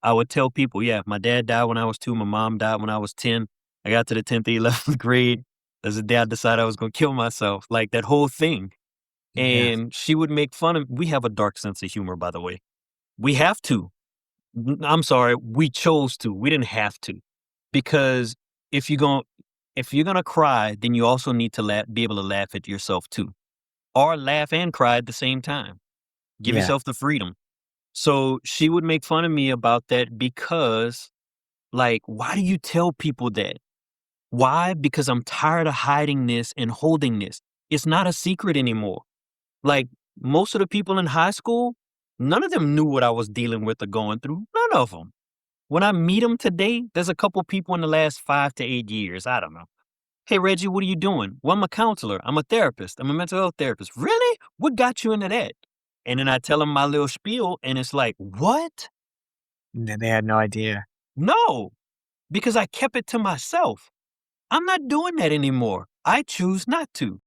I would tell people, yeah, my dad died when I was 2, my mom died when I was 10. I got to the 10th or 11th grade. That's the day I decided I was gonna kill myself, like, that whole thing. Yeah. And she would make fun of we have a dark sense of humor, by the way. We have to. I'm sorry, we chose to. We didn't have to. Because if you're gon if you're gonna cry, then you also need to be able to laugh at yourself too, or laugh and cry at the same time. Give Yeah. yourself the freedom. So she would make fun of me about that because, like, why do you tell people that? Why? Because I'm tired of hiding this and holding this. It's not a secret anymore. Like, most of the people in high school, none of them knew what I was dealing with or going through. None of them. When I meet them today, there's a couple people in the last 5 to 8 years. I don't know. Hey, Reggie, what are you doing? Well, I'm a counselor. I'm a therapist. I'm a mental health therapist. Really? What got you into that? And then I tell them my little spiel, and it's like, what? They had no idea. No, because I kept it to myself. I'm not doing that anymore. I choose not to.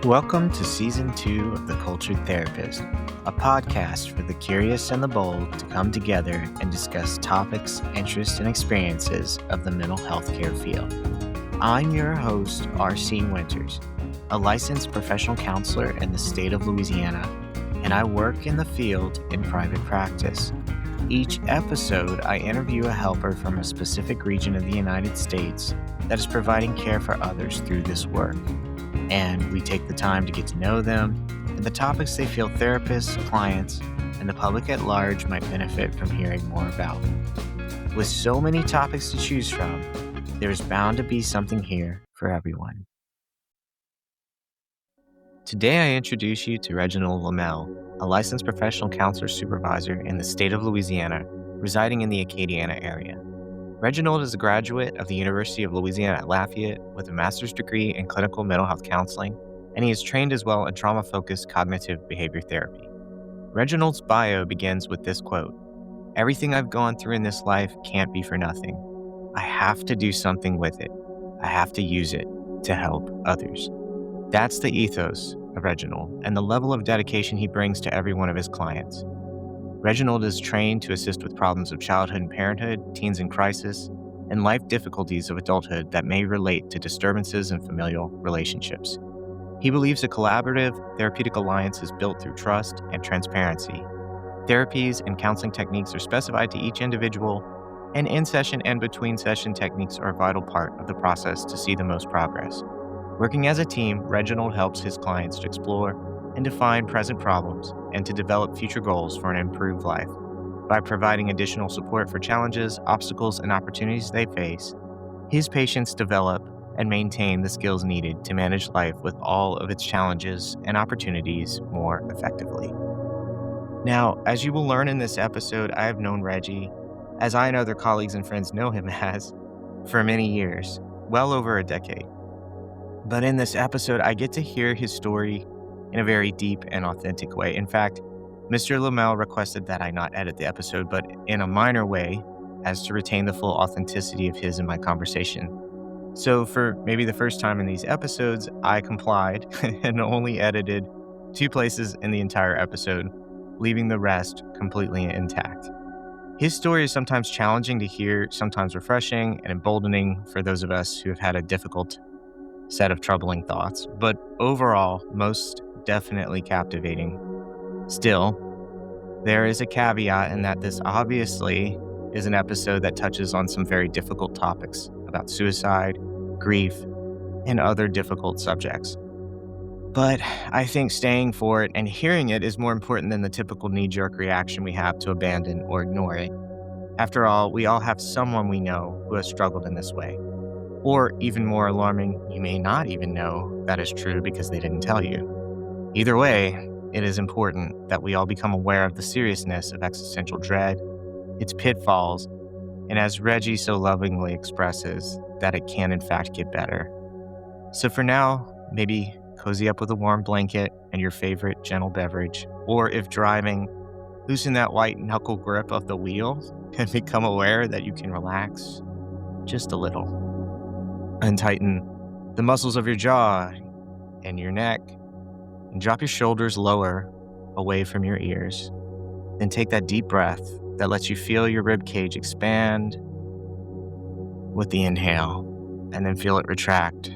Welcome to Season 2 of The Cultured Therapist, a podcast for the curious and the bold to come together and discuss topics, interests, and experiences of the mental health care field. I'm your host, R.C. Winters, a licensed professional counselor in the state of Louisiana, and I work in the field in private practice. Each episode, I interview a helper from a specific region of the United States that is providing care for others through this work. And we take the time to get to know them and the topics they feel therapists, clients, and the public at large might benefit from hearing more about. With so many topics to choose from, there's bound to be something here for everyone. Today I introduce you to Reginald Lemelle, a licensed professional counselor supervisor in the state of Louisiana, residing in the Acadiana area. Reginald is a graduate of the University of Louisiana at Lafayette with a master's degree in clinical mental health counseling, and he is trained as well in trauma-focused cognitive behavior therapy. Reginald's bio begins with this quote, "Everything I've gone through in this life can't be for nothing. I have to do something with it. I have to use it to help others." That's the ethos of Reginald and the level of dedication he brings to every one of his clients. Reginald is trained to assist with problems of childhood and parenthood, teens in crisis, and life difficulties of adulthood that may relate to disturbances in familial relationships. He believes a collaborative, therapeutic alliance is built through trust and transparency. Therapies and counseling techniques are specified to each individual, and in-session and between-session techniques are a vital part of the process to see the most progress. Working as a team, Reginald helps his clients to explore and define present problems and to develop future goals for an improved life. By providing additional support for challenges, obstacles, and opportunities they face, his patients develop and maintain the skills needed to manage life with all of its challenges and opportunities more effectively. Now, as you will learn in this episode, I have known Reggie, as I and other colleagues and friends know him as, for many years, well over a decade. But in this episode, I get to hear his story in a very deep and authentic way. In fact, Mr. Lemelle requested that I not edit the episode, but in a minor way, as to retain the full authenticity of his and my conversation. So for maybe the first time in these episodes, I complied and only edited 2 places in the entire episode, leaving the rest completely intact. His story is sometimes challenging to hear, sometimes refreshing and emboldening for those of us who have had a difficult set of troubling thoughts, but overall, most definitely captivating. Still, there is a caveat in that this obviously is an episode that touches on some very difficult topics about suicide, grief, and other difficult subjects. But I think staying for it and hearing it is more important than the typical knee-jerk reaction we have to abandon or ignore it. After all, we all have someone we know who has struggled in this way. Or even more alarming, you may not even know that is true because they didn't tell you. Either way, it is important that we all become aware of the seriousness of existential dread, its pitfalls, and as Reggie so lovingly expresses, that it can in fact get better. So for now, maybe cozy up with a warm blanket and your favorite gentle beverage. Or if driving, loosen that white knuckle grip of the wheel and become aware that you can relax just a little. And tighten the muscles of your jaw and your neck and drop your shoulders lower away from your ears. Then take that deep breath that lets you feel your rib cage expand with the inhale, and then feel it retract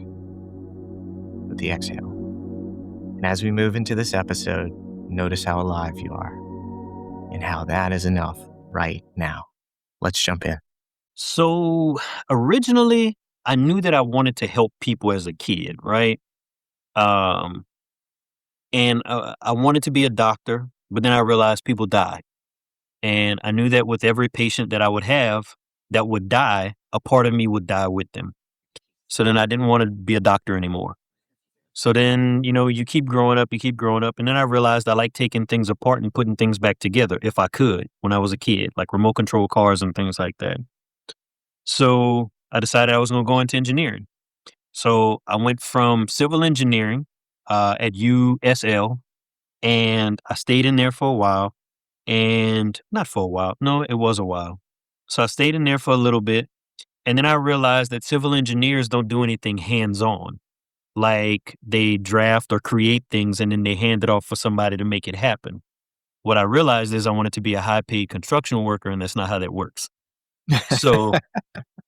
with the exhale. And as we move into this episode, notice how alive you are and how that is enough right now. Let's jump in. So originally, I knew that I wanted to help people as a kid, right? Um, and I wanted to be a doctor, but then I realized people die. And I knew that with every patient that I would have that would die, a part of me would die with them. So then I didn't want to be a doctor anymore. So then, you keep growing up, you keep growing up. And then I realized I like taking things apart and putting things back together if I could when I was a kid, like remote control cars and things like that. So I decided I was going to go into engineering. So I went from civil engineering at USL, and I stayed in there for a while. And not for a while. No, it was a while. So I stayed in there for a little bit. And then I realized that civil engineers don't do anything hands on. Like they draft or create things and then they hand it off for somebody to make it happen. What I realized is I wanted to be a high paid construction worker, and that's not how that works. So,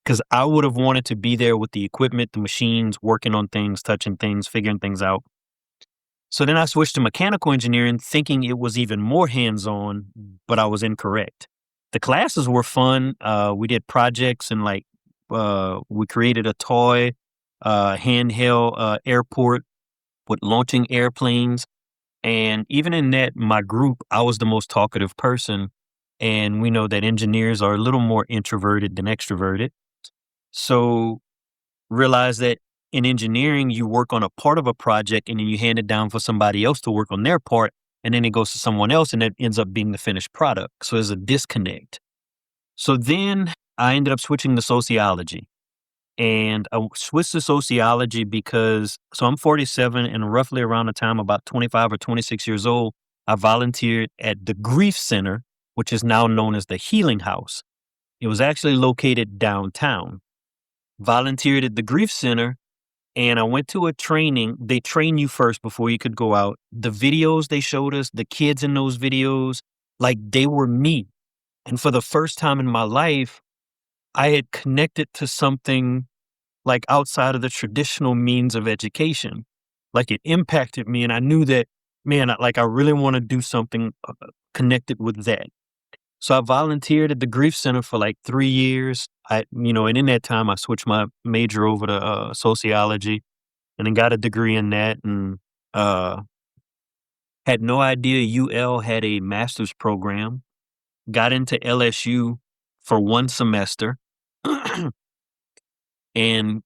because I would have wanted to be there with the equipment, the machines, working on things, touching things, figuring things out. So then I switched to mechanical engineering, thinking it was even more hands on, but I was incorrect. The classes were fun. We did projects and we created a toy handheld airport with launching airplanes. And even in that, my group, I was the most talkative person. And we know that engineers are a little more introverted than extroverted. So realize that in engineering, you work on a part of a project and then you hand it down for somebody else to work on their part. And then it goes to someone else and it ends up being the finished product. So there's a disconnect. So then I ended up switching to sociology. And I switched to sociology because, so I'm 47, and roughly around the time, about 25 or 26 years old, I volunteered at the Grief Center, which is now known as the Healing House. It was actually located downtown. Volunteered at the Grief Center, and I went to a training. They train you first before you could go out. The videos they showed us, the kids in those videos, like they were me. And for the first time in my life, I had connected to something like outside of the traditional means of education. Like it impacted me, and I knew that, man, I really want to do something connected with that. So I volunteered at the Grief Center for like 3 years. And in that time, I switched my major over to sociology, and then got a degree in that, and uh, had no idea UL had a master's program. Got into LSU for 1 semester. And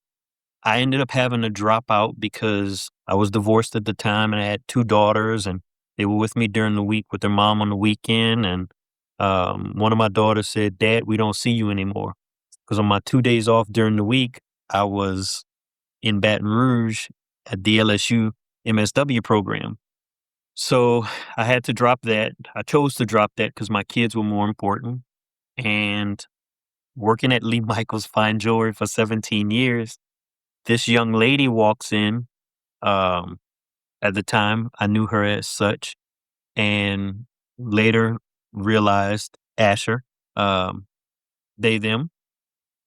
I ended up having to drop out because I was divorced at the time and I had 2 daughters, and they were with me during the week with their mom on the weekend. And one of my daughters said, "Dad, we don't see you anymore." Because on my 2 days off during the week, I was in Baton Rouge at the LSU MSW program. So I had to drop that. I chose to drop that because my kids were more important. And working at Lee Michaels Fine Jewelry for 17 years, this young lady walks in. Um, at the time, I knew her as such, and later realized Asher, um, they, them,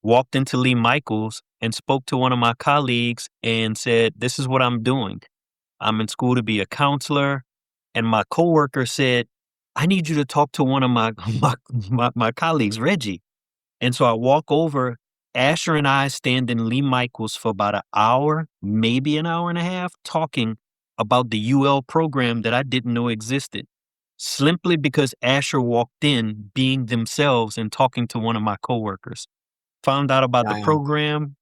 walked into Lee Michaels and spoke to one of my colleagues and said, "This is what I'm doing. I'm in school to be a counselor." And my coworker said, "I need you to talk to one of my my colleagues, Reggie." And so I walk over. Asher and I stand in Lee Michaels for about an hour, maybe an hour and a half, talking about the UL program that I didn't know existed. Simply because Asher walked in being themselves and talking to one of my coworkers. Found out about the Wow. program,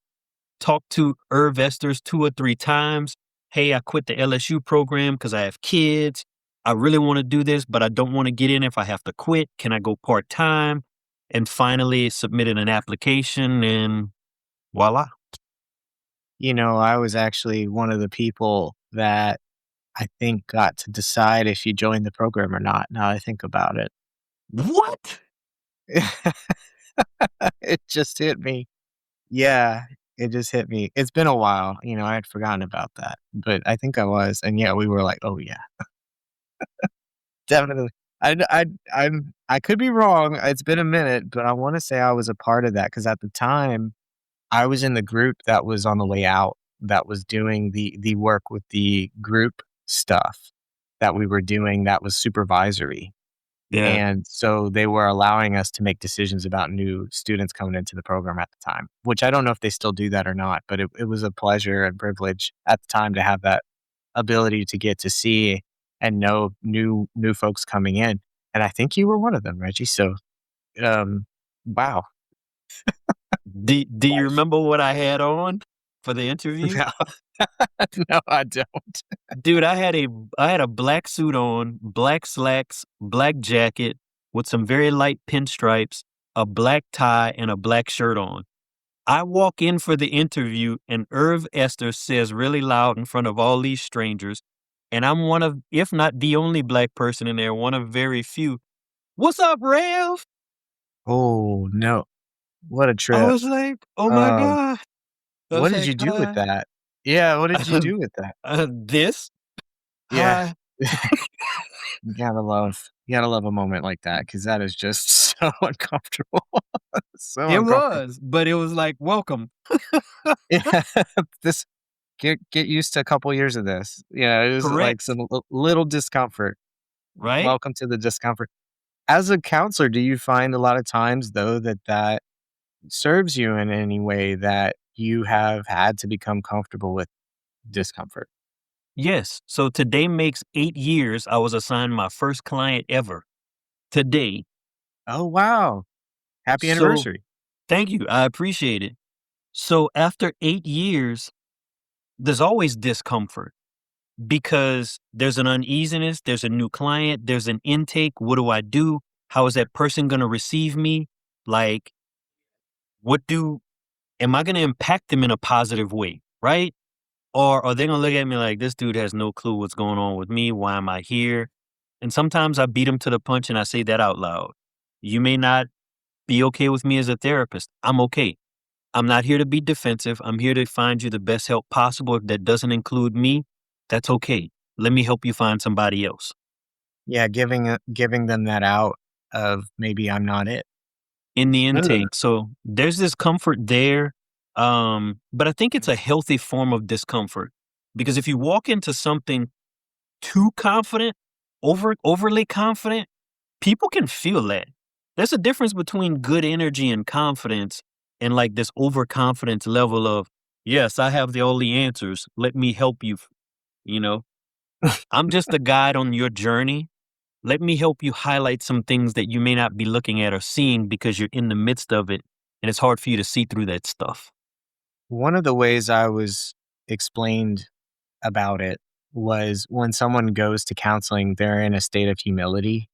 talked to Irv Esters 2 or 3 times. "Hey, I quit the LSU program because I have kids. I really want to do this, but I don't want to get in if I have to quit. Can I go part-time?" And finally submitted an application, and voila. I was actually one of the people that I think got to decide if you joined the program or not, now that I think about it. What? It just hit me. Yeah, it just hit me. It's been a while, I had forgotten about that, but I think I was, and yeah, we were like, "Oh, yeah, definitely." I could be wrong, it's been a minute, but I wanna say I was a part of that because at the time, I was in the group that was on the way out, that was doing the work with the group stuff that we were doing that was supervisory. Yeah. And so they were allowing us to make decisions about new students coming into the program at the time, which I don't know if they still do that or not, but it was a pleasure and privilege at the time to have that ability to get to see and know new folks coming in. And I think you were one of them, Reggie. So um wow. Do you remember what I had on for the interview? No, no, I don't. Dude, I had a black suit on, black slacks, black jacket with some very light pinstripes, a black tie, and a black shirt on. I walk in for the interview, and Irv Esther says really loud in front of all these strangers, and I'm one of, if not the only black person in there, one of very few. What's up, Rev? Oh no. What a I trip. was like, oh my Um, God. I what was did like, you do with hi. that? Yeah, what did you do with that? This? Yeah. Hi. You gotta love a moment like that because that is just so uncomfortable. So It uncomfortable. was, but it was like, welcome, Yeah, this get used to a couple years of this. Yeah, it was like correct, some little discomfort. right? Welcome to the discomfort. As a counselor, do you find a lot of times though that serves you in any way that you have had to become comfortable with discomfort? Yes. So today makes 8 years I was assigned my first client ever. Today. Oh, wow. Happy So anniversary. thank you. I appreciate it. So after 8 years, there's always discomfort because there's an uneasiness, there's a new client, there's an intake. What do I do? How is that person going to receive me? Like, what do, am I going to impact them in a positive way? Right. Or are they gonna look at me like this dude has no clue what's going on with me? Why am I here? And sometimes I beat them to the punch and I say that out loud. You may not be okay with me as a therapist. I'm okay. I'm not here to be defensive. I'm here to find you the best help possible. If that doesn't include me, that's okay. Let me help you find somebody else Yeah, giving them that out of maybe I'm not it. in the Ugh. intake. So there's this comfort there. But I think it's a healthy form of discomfort because if you walk into something too confident, overly confident, people can feel that. There's a difference between good energy and confidence and like this overconfidence level of, yes, I have all the answers. Let me help you. You know, I'm just a guide on your journey. Let me help you highlight some things that you may not be looking at or seeing because you're in the midst of it and it's hard for you to see through that stuff. One of the ways I was explained about it was when someone goes to counseling, they're in a state of humility,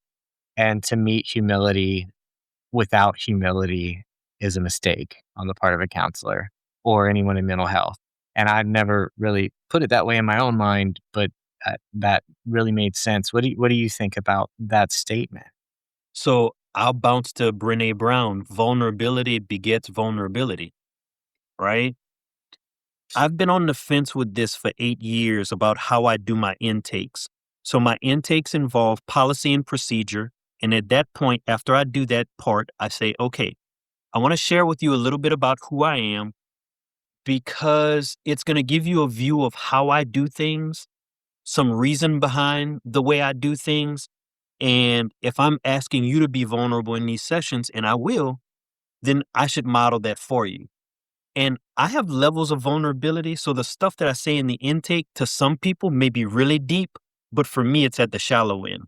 and to meet humility without humility is a mistake on the part of a counselor or anyone in mental health. And I've never really put it that way in my own mind, but that really made sense. What do you think about that statement? So I'll bounce to Brene Brown. Vulnerability begets vulnerability, right? I've been on the fence with this for 8 years about how I do my intakes. So my intakes involve policy and procedure. And at that point, after I do that part, I say, okay, I want to share with you a little bit about who I am because it's going to give you a view of how I do things, some reason behind the way I do things. And if I'm asking you to be vulnerable in these sessions, and I will, then I should model that for you. And I have levels of vulnerability. So the stuff that I say in the intake to some people may be really deep, but for me, it's at the shallow end.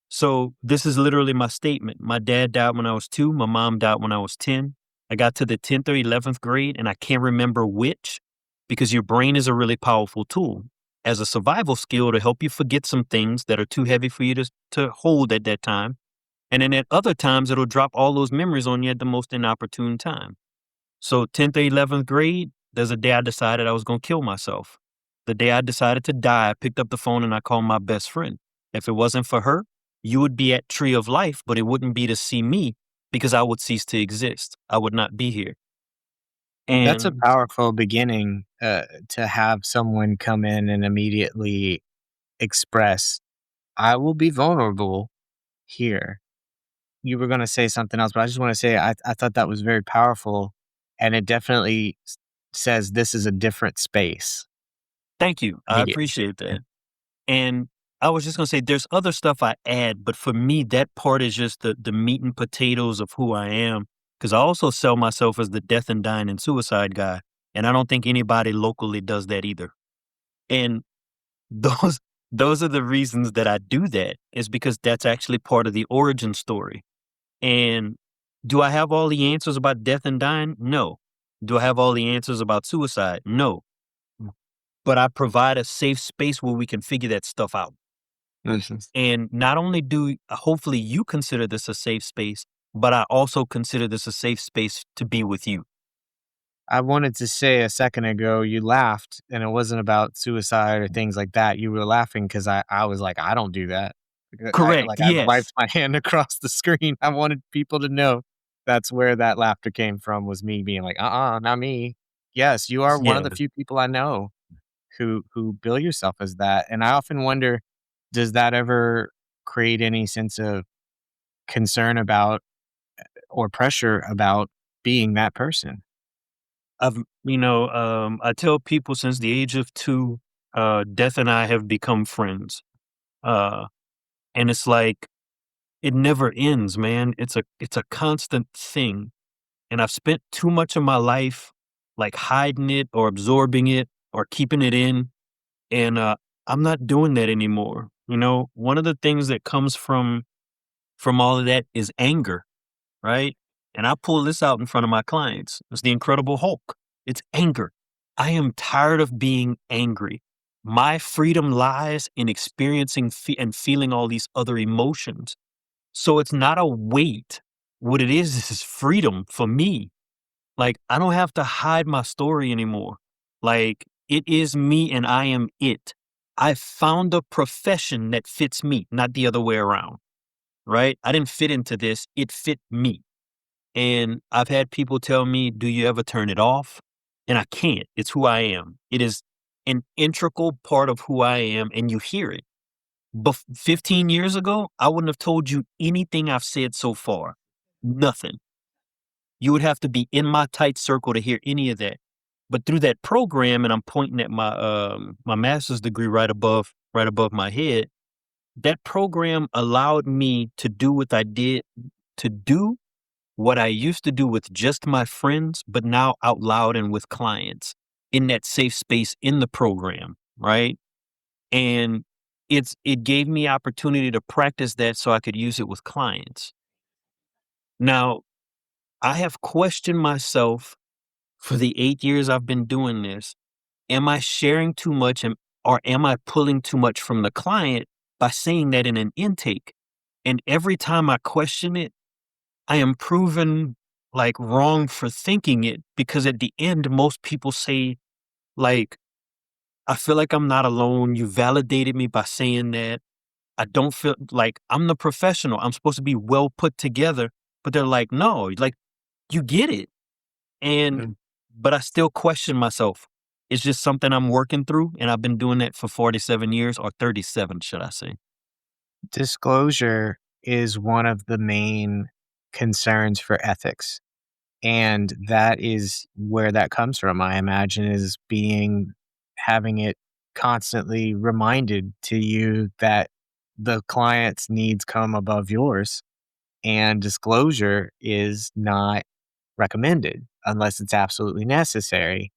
So this is literally my statement. My dad died when I was 2. My mom died when I was 10. I got to the 10th or 11th grade and I can't remember which because your brain is a really powerful tool as a survival skill to help you forget some things that are too heavy for you to hold at that time. And then at other times, it'll drop all those memories on you at the most inopportune time. So 10th or 11th grade, there's a day I decided I was going to kill myself. The day I decided to die, I picked up the phone and I called my best friend. If it wasn't for her, you would be at Tree of Life, but it wouldn't be to see me because I would cease to exist. I would not be here. That's a And powerful beginning, to have someone come in and immediately express, "I will be vulnerable here." You were gonna say something else, but I just wanna say I thought that was very powerful, and it definitely says this is a different space thank you. I immediately. appreciate Yeah. that. And I was just gonna say there's other stuff I add, but for me, that part is just the meat and potatoes of who I am. Cause I also sell myself as the death and dying and suicide guy. And I don't think anybody locally does that either. And those those are the reasons that I do that, is because that's actually part of the origin story. And do I have all the answers about death and dying? No. Do I have all the answers about suicide? No. But I provide a safe space where we can figure that stuff out. Mhm. And not only do hopefully you consider this a safe space, but I also consider this a safe space to be with you. I wanted to say a second ago, you laughed, and it wasn't about suicide or things like that. You were laughing because I was like, "I don't do that." Correct. I wiped Yes. my hand across the screen. I wanted people to know that's where that laughter came from, was me being like, not me." Yes, you are one of Yeah. the few people I know who bill yourself as that, and I often wonder, does that ever create any sense of concern about or pressure about being that person? I tell people since the age of 2, Death and I have become friends. Uh, and it's like it never ends, man. It's a constant thing. And I've spent too much of my life like hiding it or absorbing it or keeping it in. And I'm not doing that anymore. One of the things that comes from all of that is anger, right? And I pull this out in front of my clients. It's the Incredible Hulk. It's anger. I am tired of being angry. My freedom lies in experiencing and feeling all these other emotions. So it's not a weight. What it is freedom for me. Like, I don't have to hide my story anymore. Like, it is me and I am it. I found a profession that fits me, not the other way around, right? I didn't fit into this, it fit me. And I've had people tell me, "Do you ever turn it off?" And I can't. It's who I am. It is an integral part of who I am, and you hear it. But 15 years ago, I wouldn't have told you anything I've said so far. Nothing. You would have to be in my tight circle to hear any of that. But through that program, and I'm pointing at my master's degree right above my head, that program allowed me to do what I did to do what I used to do with just my friends, but now out loud and with clients in that safe space in the program, right? And it gave me opportunity to practice that so I could use it with clients. Now, I have questioned myself for the 8 years I've been doing this. Am I sharing too much or am I pulling too much from the client by saying that in an intake? And every time I question it, I am proven like wrong for thinking it, because at the end, most people say, like, I feel like I'm not alone. You validated me by saying that. I don't feel like I'm the professional. I'm supposed to be well put together. But they're like, no, like, you get it. And, Mm. but I still question myself. It's just something I'm working through. And I've been doing that for 47 years, or 37, should I say. Disclosure is one of the main concerns for ethics. And that is where that comes from, I imagine, is having it constantly reminded to you that the client's needs come above yours, and disclosure is not recommended unless it's absolutely necessary.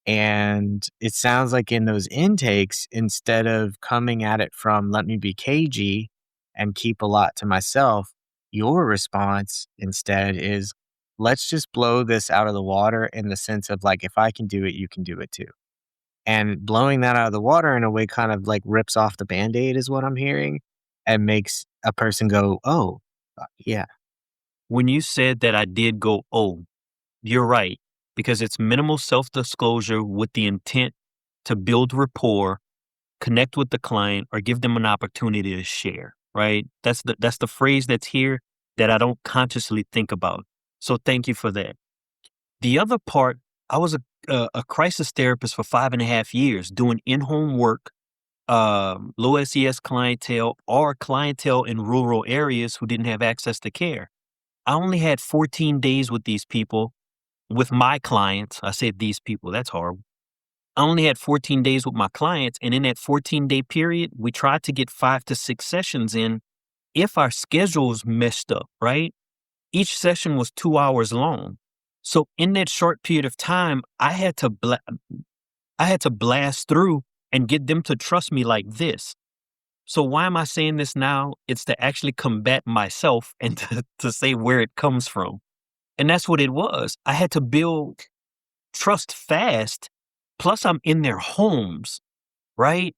And it sounds like in those intakes, instead of coming at it from, let me be cagey and keep a lot to myself, your response instead is, let's just blow this out of the water, in the sense of like, if I can do it, you can do it too. And blowing that out of the water in a way kind of like rips off the band aid, is what I'm hearing, and makes a person go, oh, yeah. When you said that, I did go, oh, you're right, because it's minimal self disclosure with the intent. to build rapport, connect with the client, or give them an opportunity to share, right? That's the phrase that's here that I don't consciously think about. So thank you for that. The other part, I was a crisis therapist for 5.5 years doing in-home work, low SES clientele or clientele in rural areas who didn't have access to care. I only had 14 days with these people, with my clients. I said these people, that's horrible. I only had 14 days with my clients, and in that 14-day period, we tried to get 5 to 6 sessions in if our schedules messed up, right? Each session was 2 hours long. So in that short period of time, I had to blast through and get them to trust me like this. So why am I saying this now? It's to actually combat myself and to say where it comes from. And that's what it was. I had to build trust fast. Plus, I'm in their homes, right?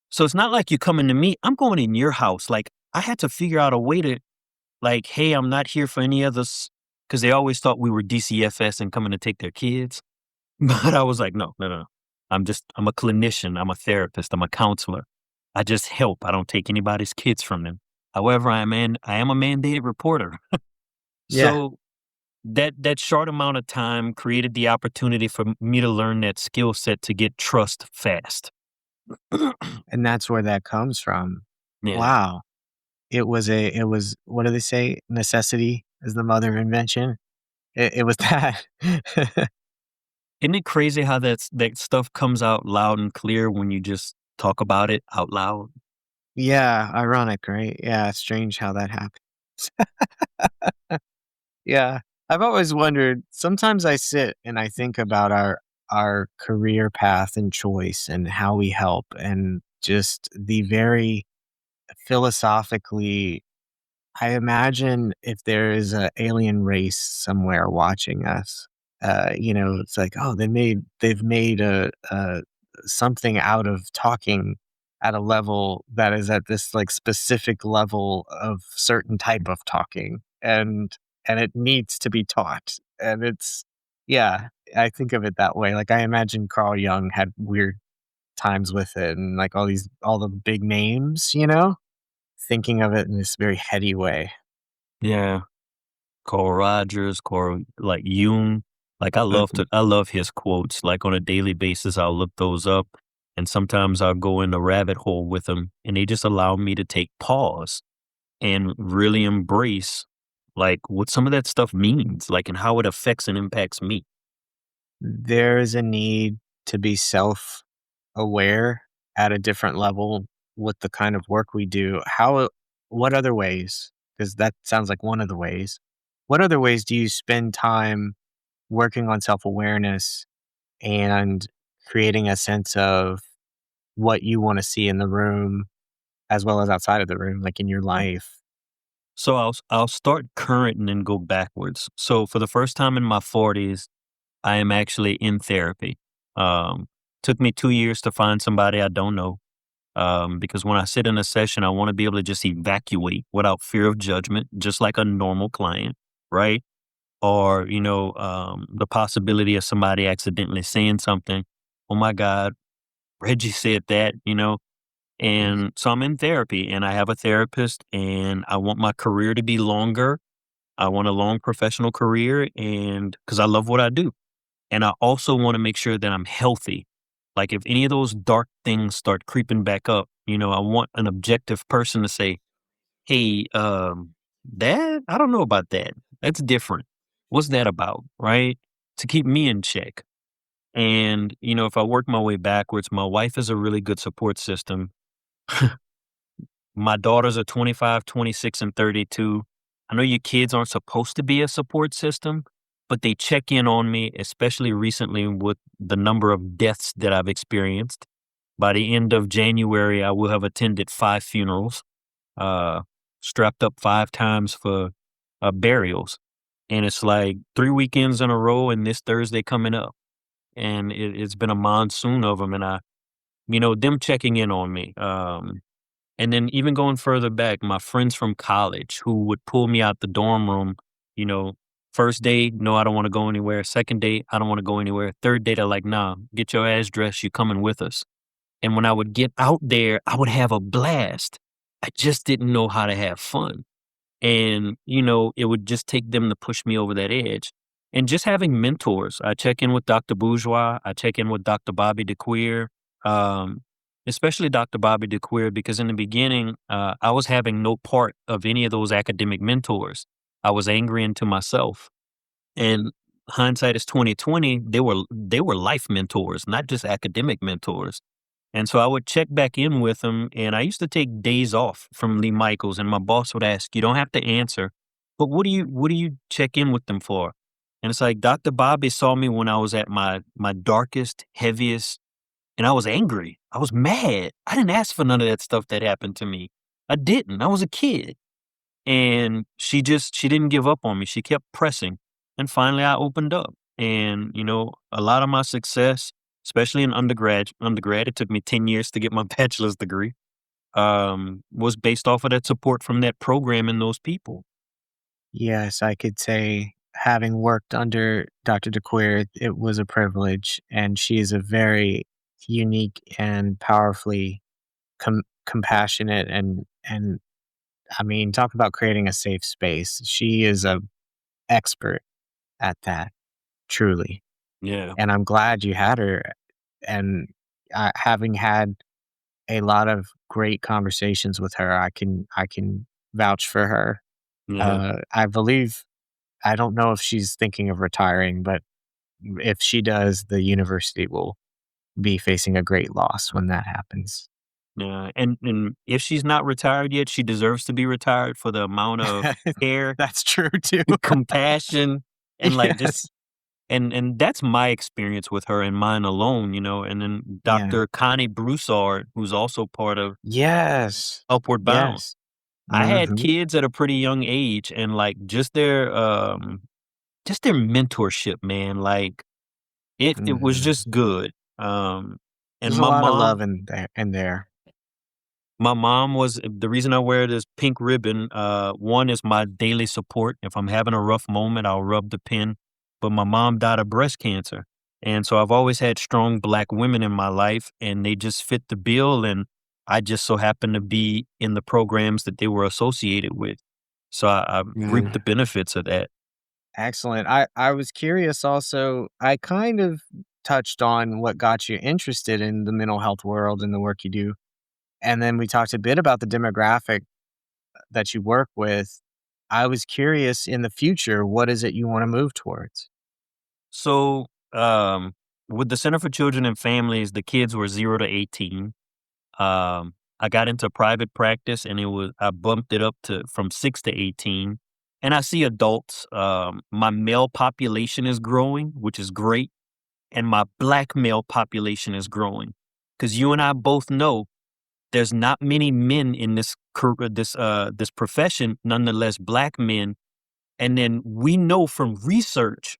So it's not like you're coming to me. I'm going in your house. Like, I had to figure out a way to, like, hey, I'm not here for any others, because they always thought we were DCFS and coming to take their kids. But I was like, no, no, no. I'm a clinician. I'm a therapist. I'm a counselor. I just help. I don't take anybody's kids from them. However, I am a mandated reporter. Yeah. So that short amount of time created the opportunity for me to learn that skill set to get trust fast. And that's where that comes from. Yeah. Wow. It was what do they say? Necessity is the mother of invention. It was that. Isn't it crazy how that stuff comes out loud and clear when you just talk about it out loud? Yeah, ironic, right? Yeah, strange how that happens. Yeah. I've always wondered, sometimes I sit and I think about our career path and choice and how we help and just the very philosophically I imagine if there is a alien race somewhere watching us, it's like, oh, they've made a something out of talking at a level that is at this like specific level of certain type of talking, and it needs to be taught, and it's yeah, I think of it that way. Like I imagine Carl Jung had weird times with it, and like all the big names, thinking of it in this very heady way. Yeah. Carl Rogers, Carl, like Jung. Like Mhm. I love his quotes. Like on a daily basis, I'll look those up, and sometimes I'll go in a rabbit hole with them, and they just allow me to take pause and really embrace like what some of that stuff means, like and how it affects and impacts me. There is a need to be self-aware at a different level with the kind of work we do. What other ways? Because that sounds like one of the ways. What other ways do you spend time working on self-awareness and creating a sense of what you wanna see in the room as well as outside of the room, like in your life? So I'll start current and then go backwards. So for the first time in my 40s, I am actually in therapy. Um, Took me 2 years to find somebody I don't know. Because when I sit in a session, I want to be able to just evacuate without fear of judgment, just like a normal client, right? Or, the possibility of somebody accidentally saying something. Oh my God, Reggie said that. And so I'm in therapy and I have a therapist and I want my career to be longer. I want a long professional career and because I love what I do. And I also want to make sure that I'm healthy. Like if any of those dark things start creeping back up, I want an objective person to say, hey, that, I don't know about that. That's different. What's that about? Right. To keep me in check. And, if I work my way backwards, my wife is a really good support system. My daughters are 25, 26, and 32. I know your kids aren't supposed to be a support system, but they check in on me, especially recently with the number of deaths that I've experienced. By the end of January, I will have attended 5 funerals, uh, strapped up 5 times for burials. And it's like 3 weekends in a row and this Thursday coming up. And it's been a monsoon of them. And them checking in on me. And then even going further back, my friends from college who would pull me out the dorm room, you know, First day, no, I don't want to go anywhere. Second date, I don't want to go anywhere. Third date, I like, nah, get your ass dressed. You coming with us. And when I would get out there, I would have a blast. I just didn't know how to have fun. And, it would just take them to push me over that edge. And just having mentors. I check in with Dr. Bourgeois. I check in with Dr. Bobby DeQueer, um, especially Dr. Bobby DeQueer, because in the beginning, I was having no part of any of those academic mentors. I was angry into myself. And hindsight is 2020. They were life mentors, not just academic mentors. And so I would check back in with them, and I used to take days off from Lee Michaels, and my boss would ask, "You don't have to answer, but what do you check in with them for?" And it's like Dr. Bobby saw me when I was at my darkest, heaviest, and I was angry. I was mad. I didn't ask for none of that stuff that happened to me. I didn't. I was a kid. And she didn't give up on me. She kept pressing. And finally I opened up. And, a lot of my success, especially in undergrad, it took me 10 years to get my bachelor's degree, was based off of that support from that program and those people. Yes, I could say having worked under Dr. DeQueer, it was a privilege, and she is a very unique and powerfully compassionate and I mean, talk about creating a safe space. She is a expert at that, truly. Yeah. And I'm glad you had her. And having had a lot of great conversations with her, I can vouch for her. Yeah. I believe I don't know if she's thinking of retiring, but if she does, the university will be facing a great loss when that happens. Yeah. And if she's not retired yet, she deserves to be retired for the amount of care, That's true too. compassion, and like just Yes. and that's my experience with her and mine alone, and then Yeah. Dr. Connie Broussard, who's also part of Yes. Upward Bound. Yes. I had Mhm. kids at a pretty young age, and like just their mentorship, man, like it was Mhm. just good. Um and There's a my lot of love mom in there. My mom was the reason I wear this pink ribbon. One is my daily support. If I'm having a rough moment, I'll rub the pin. But my mom died of breast cancer. And so I've always had strong black women in my life, and they just fit the bill. And I just so happened to be in the programs that they were associated with. So I reaped the Mm. benefits of that. Excellent. I was curious also, I kind of touched on what got you interested in the mental health world and the work you do. And then we talked a bit about the demographic that you work with. I was curious in the future, what is it you want to move towards? So with the Center for Children and Families, the kids were 0 to 18. I got into private practice, and I bumped it up to from 6 to 18. And I see adults. My male population is growing, which is great, and my black male population is growing. Because you and I both know there's not many men in this profession, nonetheless black men. And then we know from research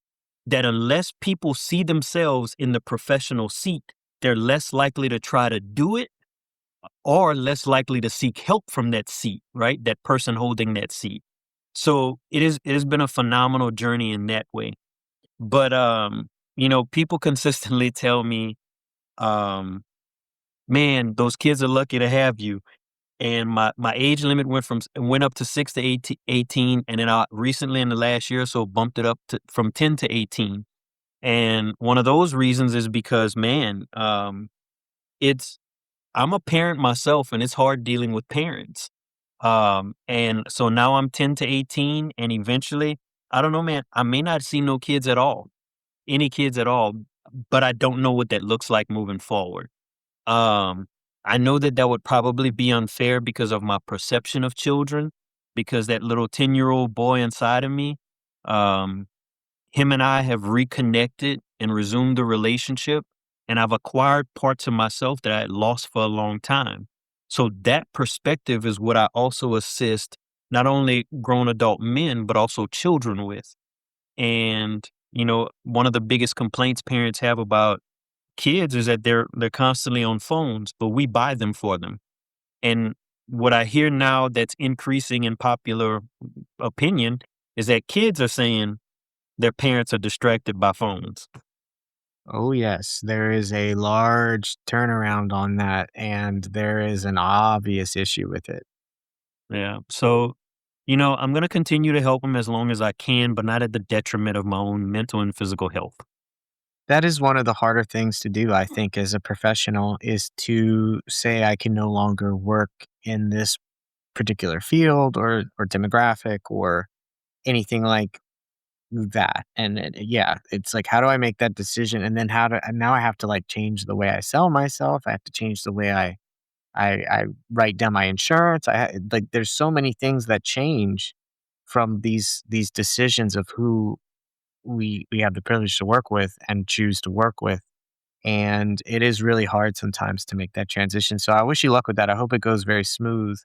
that unless people see themselves in the professional seat, they're less likely to try to do it or less likely to seek help from that seat, right? That person holding that seat. So it has been a phenomenal journey in that way. But people consistently tell me, um, man, those kids are lucky to have you. And my age limit went up to 6 to 18, and then I recently in the last year or so bumped it up to from 10 to 18. And one of those reasons is because, man, it's I'm a parent myself, and it's hard dealing with parents. And so now I'm 10 to 18, and eventually, I don't know, man, I may not see no kids at all, any kids at all, but I don't know what that looks like moving forward. Um, I know that that would probably be unfair because of my perception of children, because that little 10-year-old boy inside of me, um, him and I have reconnected and resumed the relationship, and I've acquired parts of myself that I had lost for a long time. So that perspective is what I also assist not only grown adult men, but also children with. And, one of the biggest complaints parents have about kids is that they're constantly on phones, but we buy them for them. And what I hear now that's increasing in popular opinion is that kids are saying, their parents are distracted by phones. Oh, yes, there is a large turnaround on that, and there is an obvious issue with it. Yeah. So, I'm going to continue to help them as long as I can, but not at the detriment of my own mental and physical health. That is one of the harder things to do, I think, as a professional is to say I can no longer work in this particular field or demographic or anything like that. And yeah, it's like, how do I make that decision? And then and now I have to like change the way I sell myself. I have to change the way I write down my insurance. Like, there's so many things that change from these decisions of who we have the privilege to work with and choose to work with. And it is really hard sometimes to make that transition. So I wish you luck with that. I hope it goes very smooth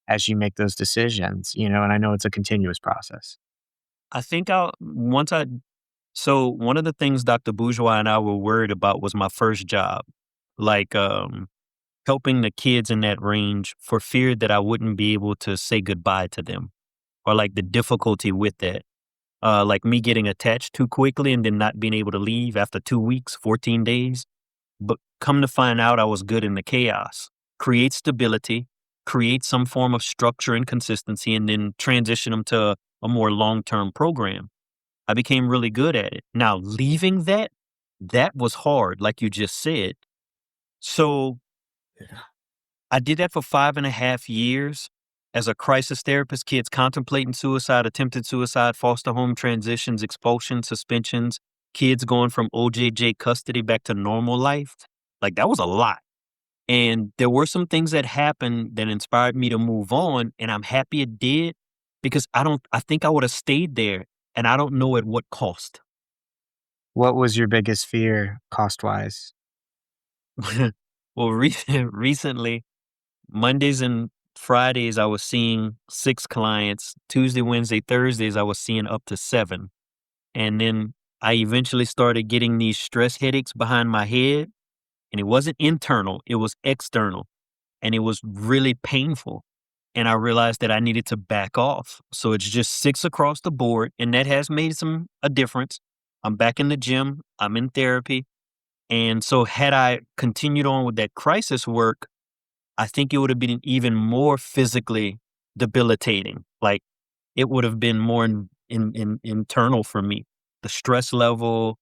as you make those decisions, and I know it's a continuous process. I think I'll once I so one of the things Dr. Bourgeois and I were worried about was my first job, like helping the kids in that range for fear that I wouldn't be able to say goodbye to them or like the difficulty with that. Like me getting attached too quickly and then not being able to leave after 2 weeks, 14 days. But come to find out, I was good in the chaos. Create stability, create some form of structure and consistency, and then transition them to a more long term program. I became really good at it. Now, leaving that was hard, like you just said. So I did that for 5.5 years as a crisis therapist, kids contemplating suicide, attempted suicide, foster home transitions, expulsion, suspensions, kids going from OJJ custody back to normal life. Like that was a lot. And there were some things that happened that inspired me to move on. And I'm happy it did because I think I would have stayed there and I don't know at what cost. What was your biggest fear cost wise? Well, recently, Mondays and Fridays, I was seeing 6 clients. Tuesday, Wednesday, Thursdays, I was seeing up to 7. And then I eventually started getting these stress headaches behind my head. And it wasn't internal, it was external. And it was really painful. And I realized that I needed to back off. So it's just 6 across the board. And that has made a difference. I'm back in the gym, I'm in therapy. And so, had I continued on with that crisis work, I think it would have been even more physically debilitating. Like it would have been more internal for me. The stress level,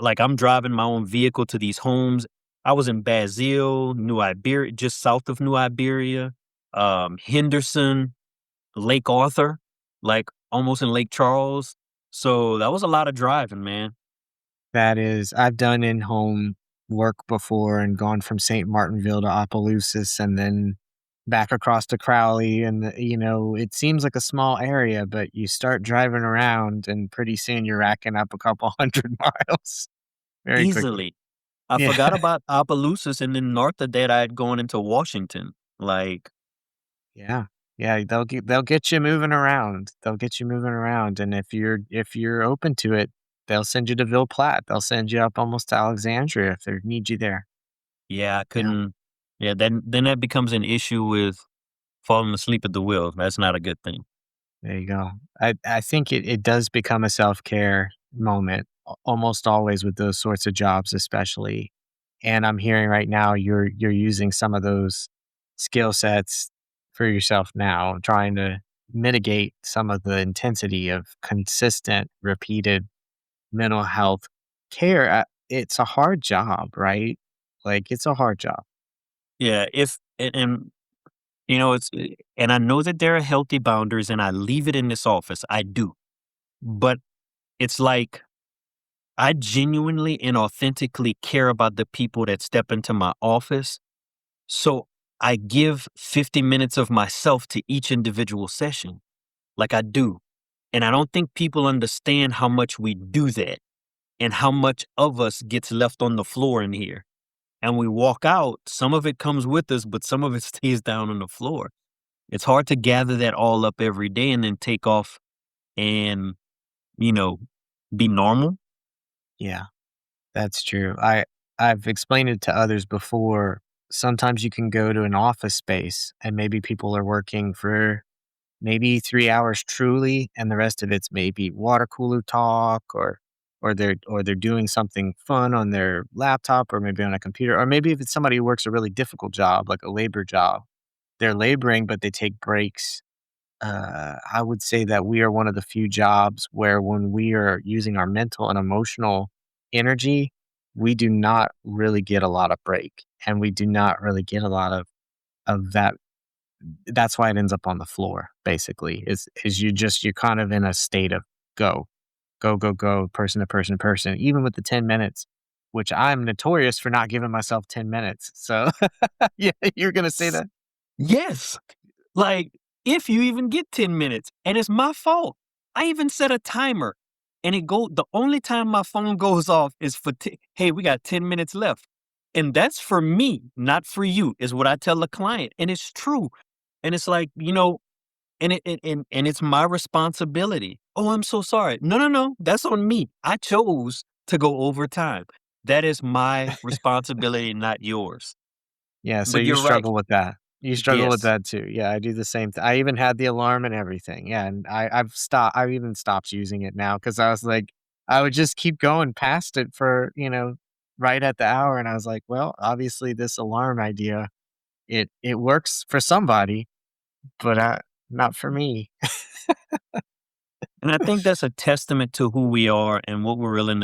like I'm driving my own vehicle to these homes. I was in Basile, New Iberia, just south of New Iberia, Henderson, Lake Arthur, like almost in Lake Charles. So that was a lot of driving, man. That is, I've done in home work before and gone from St. Martinville to Opelousas and then back across to Crowley. And, it seems like a small area, but you start driving around and pretty soon you're racking up a couple hundred miles very quickly. Easily. I Yeah. forgot about Opelousas, and then north of that, I had gone into Washington. Like, Yeah. Yeah, they'll get you moving around. They'll get you moving around, and if you're open to it, they'll send you to Ville Platte. They'll send you up almost to Alexandria if they need you there. yeah, I Yeah, couldn't. Yeah, then that becomes an issue with falling asleep at the wheel. That's not a good thing. there you go. I think it does become a self-care moment almost always with those sorts of jobs, especially. And I'm hearing right now you're using some of those skill sets for yourself now, trying to mitigate some of the intensity of consistent, repeated mental health care. It's a hard job, right? Like, it's a hard job. Yeah, if and it's and I know that there are healthy boundaries, and I leave it in this office. I do, but it's like I genuinely and authentically care about the people that step into my office. So I give 50 minutes of myself to each individual session, like I do. And I don't think people understand how much we do that and how much of us gets left on the floor in here. And we walk out, some of it comes with us, but some of it stays down on the floor. It's hard to gather that all up every day and then take off and, you know, be normal. Yeah, that's true. I've explained it to others before. Sometimes you can go to an office space and maybe people are working for maybe 3 hours truly, and the rest of it's maybe water cooler talk, or they're doing something fun on their laptop or maybe on a computer, or maybe if it's somebody who works a really difficult job, like a labor job, they're laboring, but they take breaks. I would say that we are one of the few jobs where when we are using our mental and emotional energy, we do not really get a lot of break, and we do not really get a lot of that. That's why it ends up on the floor, basically, is you're kind of in a state of go, go, go, go, person to person to person, even with the 10 minutes, which I'm notorious for not giving myself 10 minutes. So, yeah, you're gonna say S- that? Yes. Like, if you even get 10 minutes, and it's my fault. I even set a timer, and the only time my phone goes off is for hey, we got 10 minutes left. And that's for me, not for you, is what I tell the client. And it's true. And it's like, and it's my responsibility. Oh, I'm so sorry. No, no, no. That's on me. I chose to go overtime. That is my responsibility, not yours. Yeah, so But you you're right. struggle with that. You struggle with Yes. that too. Yeah, I do the same I even had the alarm and everything. Yeah, and I've even stopped using it now because I was like, I would just keep going past it for, right at the hour, and I was like, "Well, obviously this alarm idea, it works for somebody, but not for me." And I think that's a testament to who we are and what we're willing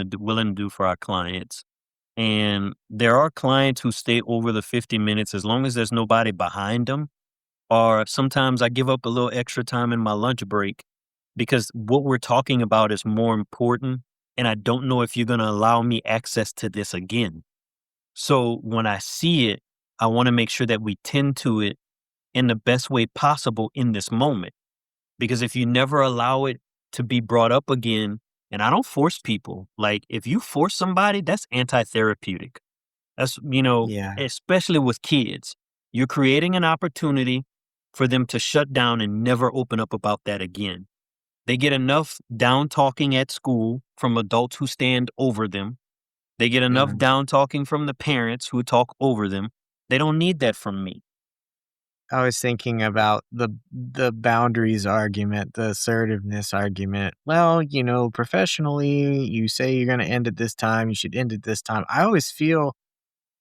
to do for our clients. And there are clients who stay over the 50 minutes as long as there's nobody behind them. Or sometimes I give up a little extra time in my lunch break because what we're talking about is more important. And I don't know if you're going to allow me access to this again. So when I see it, I want to make sure that we tend to it in the best way possible in this moment. Because if you never allow it to be brought up again, and I don't force people, like if you force somebody, that's anti therapeutic. That's, Yeah, especially with kids, you're creating an opportunity for them to shut down and never open up about that again. They get enough down talking at school from adults who stand over them. They get enough mhm. down talking from the parents who talk over them. They don't need that from me. I was thinking about the boundaries argument, the assertiveness argument. Well, professionally, you say you're gonna end at this time, you should end at this time. I always feel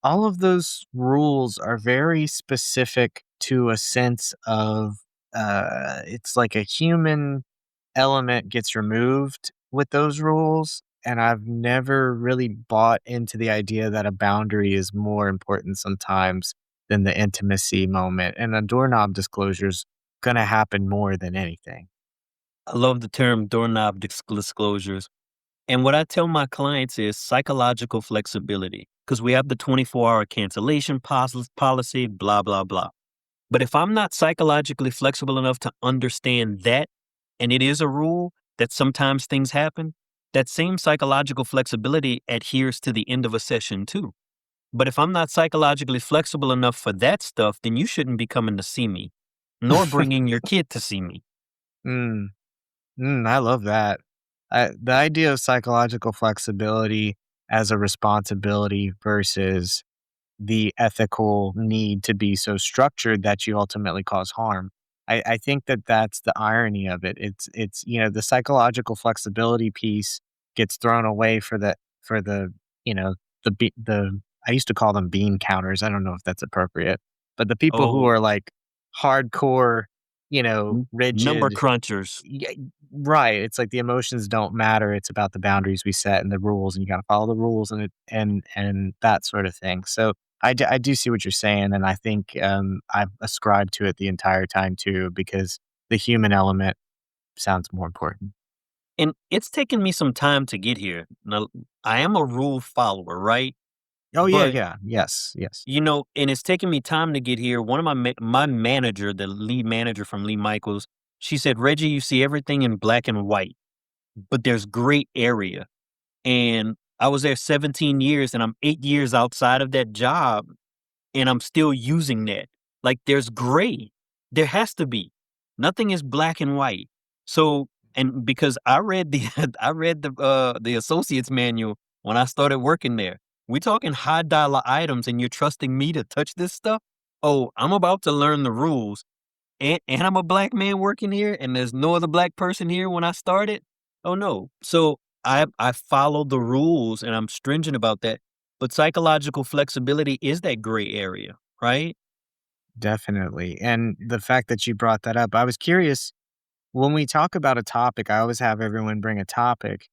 all of those rules are very specific to a sense of, it's like a human element gets removed with those rules, and I've never really bought into the idea that a boundary is more important sometimes than the intimacy moment, and a doorknob disclosure's gonna happen more than anything. I love the term doorknob disclosures. And what I tell my clients is psychological flexibility because we have the 24-hour cancellation policy, blah, blah, blah. But if I'm not psychologically flexible enough to understand that, and it is a rule that sometimes things happen, that same psychological flexibility adheres to the end of a session too. But if I'm not psychologically flexible enough for that stuff, then you shouldn't be coming to see me, nor bringing your kid to see me. Mm. I love that. The idea of psychological flexibility as a responsibility versus the ethical need to be so structured that you ultimately cause harm. I think that that's the irony of it. The psychological flexibility piece gets thrown away for the you know the I used to call them bean counters. I don't know if that's appropriate, but the people who Oh, are like hardcore, number rigid. crunchers. Yeah, right. It's like the emotions don't matter. It's about the boundaries we set and the rules, and you got to follow the rules and that sort of thing. So I do see what you're saying, and I think I've ascribed to it the entire time too because the human element sounds more important. And it's taken me some time to get here. Now, I am a rule follower, right? Oh yeah, But, yeah, yes, yes. and it's taken me time to get here. One of my manager, the lead manager from Lee Michaels, she said, "Reggie, you see everything in black and white, but there's gray area." And I was there 17 years and I'm 8 years outside of that job and I'm still using that. Like there's gray. There has to be. Nothing is black and white. So, and because I read the I read the associate's manual when I started working there. We talking high dollar items and you're trusting me to touch this stuff? Oh, I'm about to learn the rules and I'm a black man working here, and there's no other black person here when I started? Oh, no. So, I follow the rules, and I'm stringent about that, but psychological flexibility is that gray area, right? Definitely. And the fact that you brought that up, I was curious when we talk about a topic, I always have everyone bring a topic.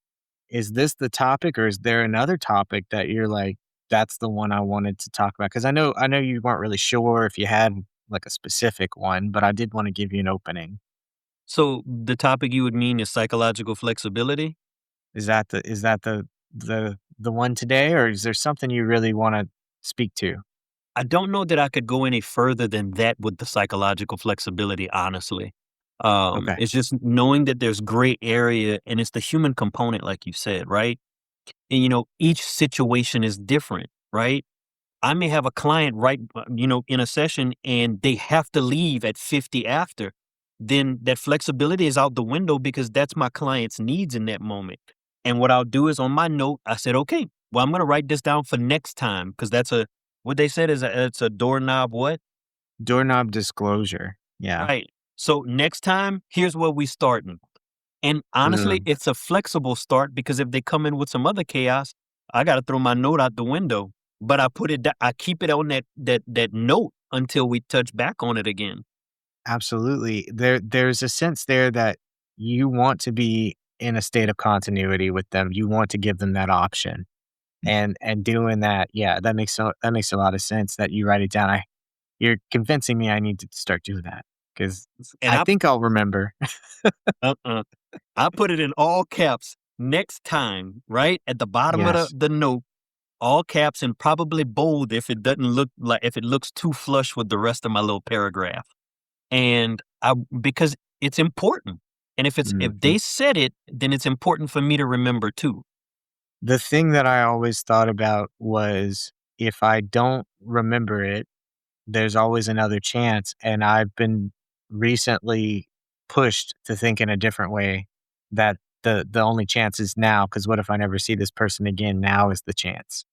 Is this the topic or is there another topic that you're like, that's the one I wanted to talk about? Because I know you weren't really sure if you had like a specific one, but I did want to give you an opening. So, the topic you would mean is psychological flexibility? Is that the one today, or is there something you really want to speak to? I don't know that I could go any further than that with the psychological flexibility, honestly. Okay. It's just knowing that there's gray area and it's the human component, like you said, right? And each situation is different, right? I may have a client in a session and they have to leave at 50 after. Then that flexibility is out the window because that's my client's needs in that moment. And what I'll do is on my note, I said, okay, well, I'm going to write this down for next time because what they said is it's a doorknob what? Doorknob disclosure. Yeah. Right. So next time, here's where we starting. And honestly, Mm, it's a flexible start because if they come in with some other chaos, I got to throw my note out the window. But I keep it on that note until we touch back on it again. absolutely. There's a sense there that you want to be in a state of continuity with them. You want to give them that option. And doing that, yeah, that makes a lot of sense that you write it down. You're convincing me I need to start doing that because And I think I'll remember. uh, I put it in all caps next time, right at the bottom of the Yes. the note, all caps and probably bold if it looks too flush with the rest of my little paragraph. And because it's important. And if Mhm. they said it, then it's important for me to remember too. The thing that I always thought about was if I don't remember it, there's always another chance, and I've been recently pushed to think in a different way that the only chance is now. Because what if I never see this person again? Now is the chance.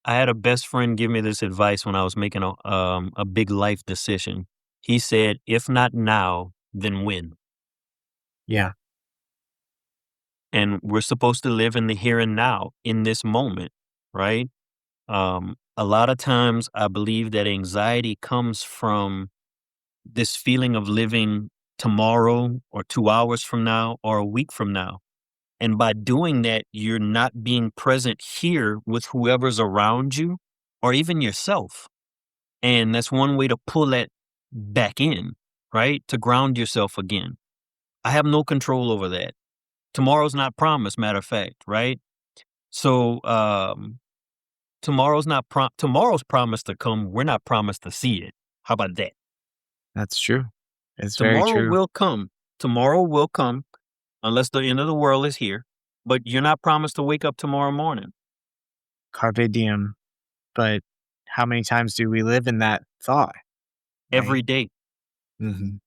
I had a best friend give me this advice when I was making a big life decision. He said, "If not now, then when?" Yeah, And we're supposed to live in the here and now, in this moment, right? A lot of times, I believe that anxiety comes from this feeling of living tomorrow or 2 hours from now or a week from now. And by doing that, you're not being present here with whoever's around you or even yourself. And that's one way to pull that back in, right? To ground yourself again. I have no control over that. Tomorrow's not promised, matter of fact, right? So tomorrow's promised to come. We're not promised to see it. How about that? that's true. It's very Tomorrow true. will come. Tomorrow will come unless the end of the world is here. But you're not promised to wake up tomorrow morning. Carpe diem. But how many times do we live in that thought, right? Every day. Mhm.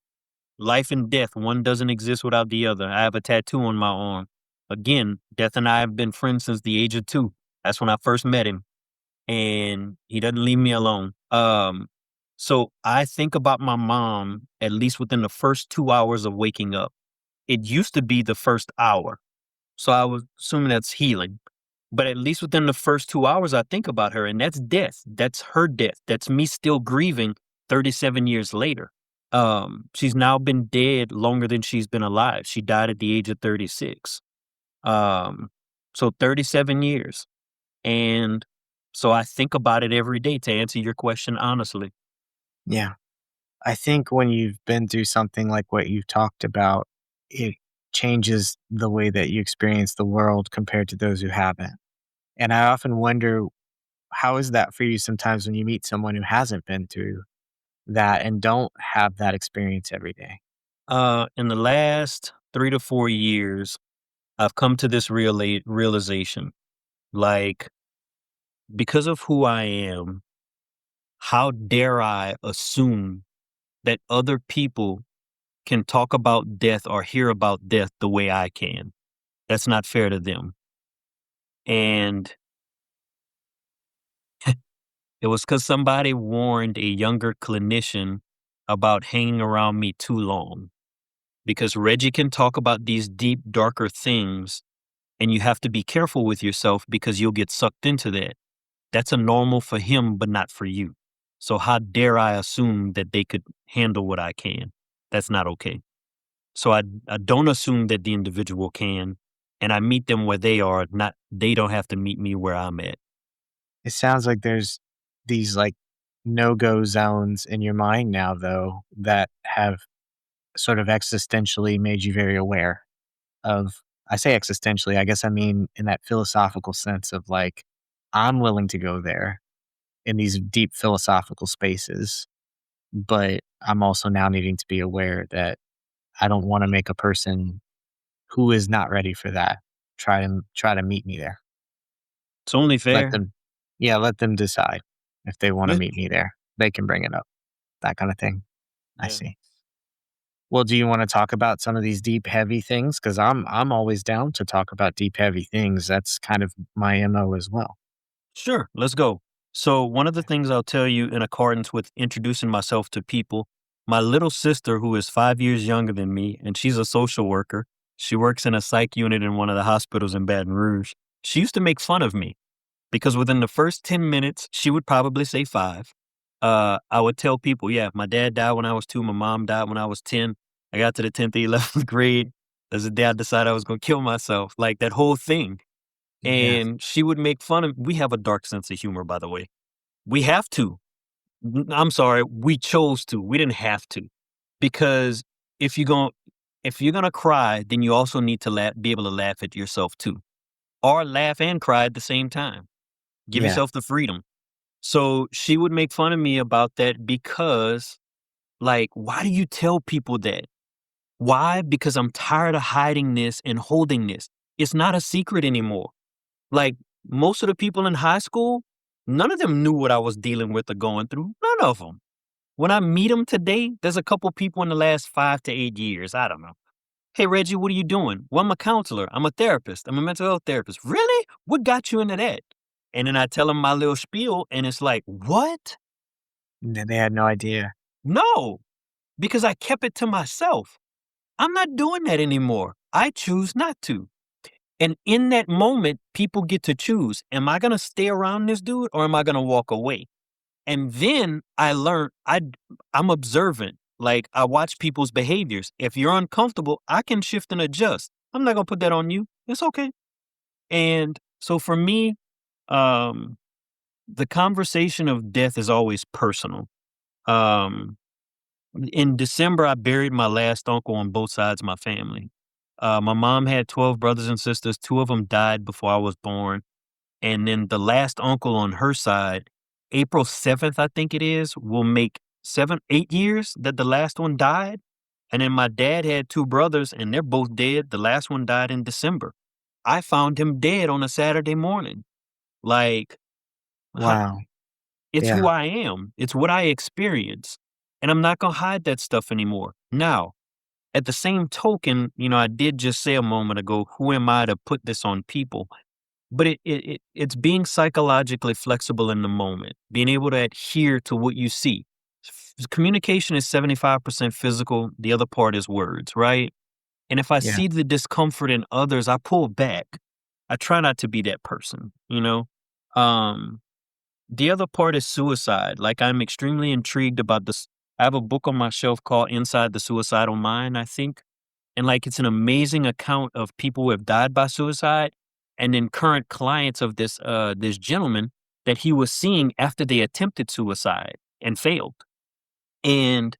Life and death, one doesn't exist without the other. I have a tattoo on my arm. Again, Death and I have been friends since the age of 2. That's when I first met him, and he doesn't leave me alone. So I think about my mom at least within the first 2 hours of waking up. It used to be the first hour, so I was assuming that's healing. But at least within the first 2 hours, I think about her, and that's death. That's her death. That's me still grieving 37 years later. She's now been dead longer than she's been alive. She died at the age of 36. Um, so 37 years. And so I think about it every day to answer your question honestly. Yeah. I think when you've been through something like what you've talked about, it changes the way that you experience the world compared to those who haven't. And I often wonder, how is that for you sometimes when you meet someone who hasn't been through that and don't have that experience every day? In the last 3 to 4 years, I've come to this realization. Like, because of who I am, how dare I assume that other people can talk about death or hear about death the way I can? That's not fair to them. And it was because somebody warned a younger clinician about hanging around me too long because Reggie can talk about these deep, darker things, and you have to be careful with yourself because you'll get sucked into that. That's a normal for him, but not for you. So how dare I assume that they could handle what I can? That's not okay. So I don't assume that the individual can, and I meet them where they are, not they don't have to meet me where I'm at. It sounds like there's these like no-go zones in your mind now, though, that have sort of existentially made you very aware of. I say existentially, I guess I mean in that philosophical sense of like, I'm willing to go there in these deep philosophical spaces, but I'm also now needing to be aware that I don't want to make a person who is not ready for that try to meet me there. It's only Let fair. them, yeah, let them decide if they want to Yeah. meet me there. They can bring it up, that kind of thing. I Yeah. see. Well, do you want to talk about some of these deep, heavy things? Because I'm always down to talk about deep, heavy things. That's kind of my MO as well. Sure, let's go. So, one of the things I'll tell you in accordance with introducing myself to people, my little sister, who is 5 years younger than me, and she's a social worker, she works in a psych unit in one of the hospitals in Baton Rouge. She used to make fun of me because within the first 10 minutes, she would probably say five. I would tell people, yeah, my dad died when I was 2, my mom died when I was 10. I got to the 10th or 11th grade. That's the day I decided I was going to kill myself. Like that whole thing. Yeah, And she would make fun of we have a dark sense of humor, by the way. We have to. I'm sorry, we chose to. We didn't have to. Because if you're going if you're gonna cry, then you also need to be able to laugh at yourself too. Or laugh and cry at the same time. Give yeah, yourself the freedom. So she would make fun of me about that because, like, why do you tell people that? Why? Because I'm tired of hiding this and holding this. It's not a secret anymore. Like, most of the people in high school, none of them knew what I was dealing with or going through. None of them. When I meet them today, there's a couple people in the last 5 to 8 years. I don't know. "Hey, Reggie, what are you doing?" "Well, I'm a counselor. I'm a therapist. I'm a mental health therapist." "Really? What got you into that?" And then I tell them my little spiel, and it's like, "What?" they had no idea. No, because I kept it to myself. I'm not doing that anymore. I choose not to. And in that moment, people get to choose. Am I gonna stay around this dude or am I gonna walk away? And then I learned I'm observant. Like I watch people's behaviors. If you're uncomfortable, I can shift and adjust. I'm not gonna put that on you. It's okay. And so for me, um, the conversation of death is always personal. Um, in December, I buried my last uncle on both sides of my family. My mom had 12 brothers and sisters. Two of them died before I was born. And then the last uncle on her side, April 7th, I think it is, will make 8 years that the last one died. And then my dad had two brothers, and they're both dead. The last one died in December. I found him dead on a Saturday morning. Like, huh, Wow. it's who Yeah. I am, it's what I experience. And I'm not going to hide that stuff anymore. Now, at the same token, I did just say a moment ago, who am I to put this on people? But it's being psychologically flexible in the moment, being able to adhere to what you see. Communication is 75% physical, the other part is words, right? And if I Yeah. see the discomfort in others, I pull back. I try not to be that person. Um, the other part is suicide. Like I'm extremely intrigued about this. I have a book on my shelf called Inside the Suicidal Mind, I think. And like it's an amazing account of people who have died by suicide and then current clients of this gentleman that he was seeing after they attempted suicide and failed. And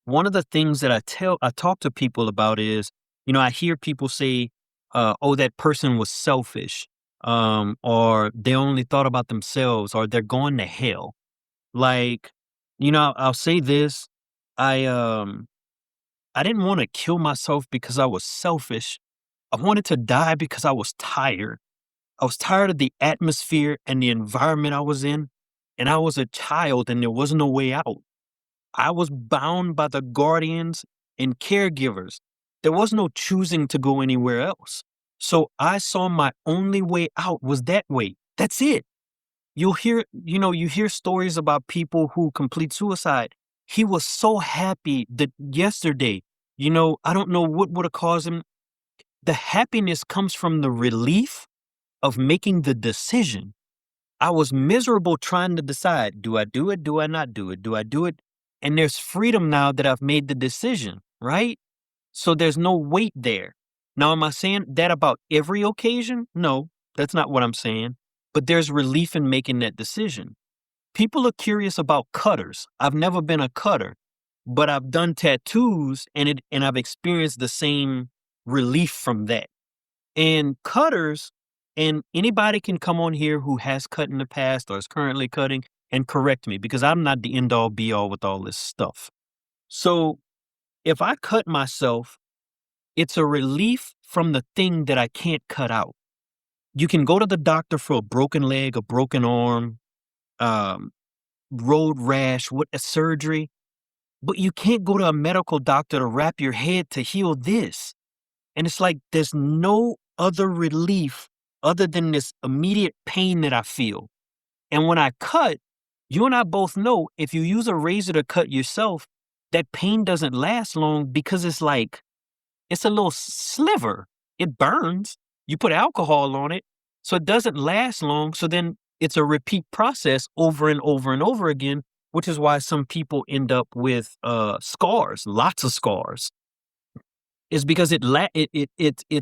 one of the things that I talk to people about is, I hear people say, oh, that person was selfish, or they only thought about themselves, or they're going to hell. Like, I'll say this. I um I didn't want to kill myself because I was selfish. I wanted to die because I was tired. I was tired of the atmosphere and the environment I was in. And I was a child and there was no way out. I was bound by the guardians and caregivers. There was no choosing to go anywhere else. So I saw my only way out was that way. That's it. You hear stories about people who complete suicide. He was so happy that yesterday, I don't know what would have caused him. The happiness comes from the relief of making the decision. I was miserable trying to decide, do I do it? Do I not do it? Do I do it? And there's freedom now that I've made the decision, right? So there's no weight there. Now, am I saying that about every occasion? No, that's not what I'm saying. But there's relief in making that decision. People are curious about cutters. I've never been a cutter, but I've done tattoos and I've experienced the same relief from that. And cutters, and anybody can come on here who has cut in the past or is currently cutting and correct me because I'm not the end all be all with all this stuff. So if I cut myself, it's a relief from the thing that I can't cut out. You can go to the doctor for a broken leg, a broken arm, um, road rash, what a surgery, but you can't go to a medical doctor to wrap your head to heal this. And it's like there's no other relief other than this immediate pain that I feel. And when I cut, you and I both know if you use a razor to cut yourself, that pain doesn't last long because it's a little sliver. It burns. You put alcohol on it, so it doesn't last long. So then it's a repeat process over and over and over again, which is why some people end up with scars, lots of scars. Is because it's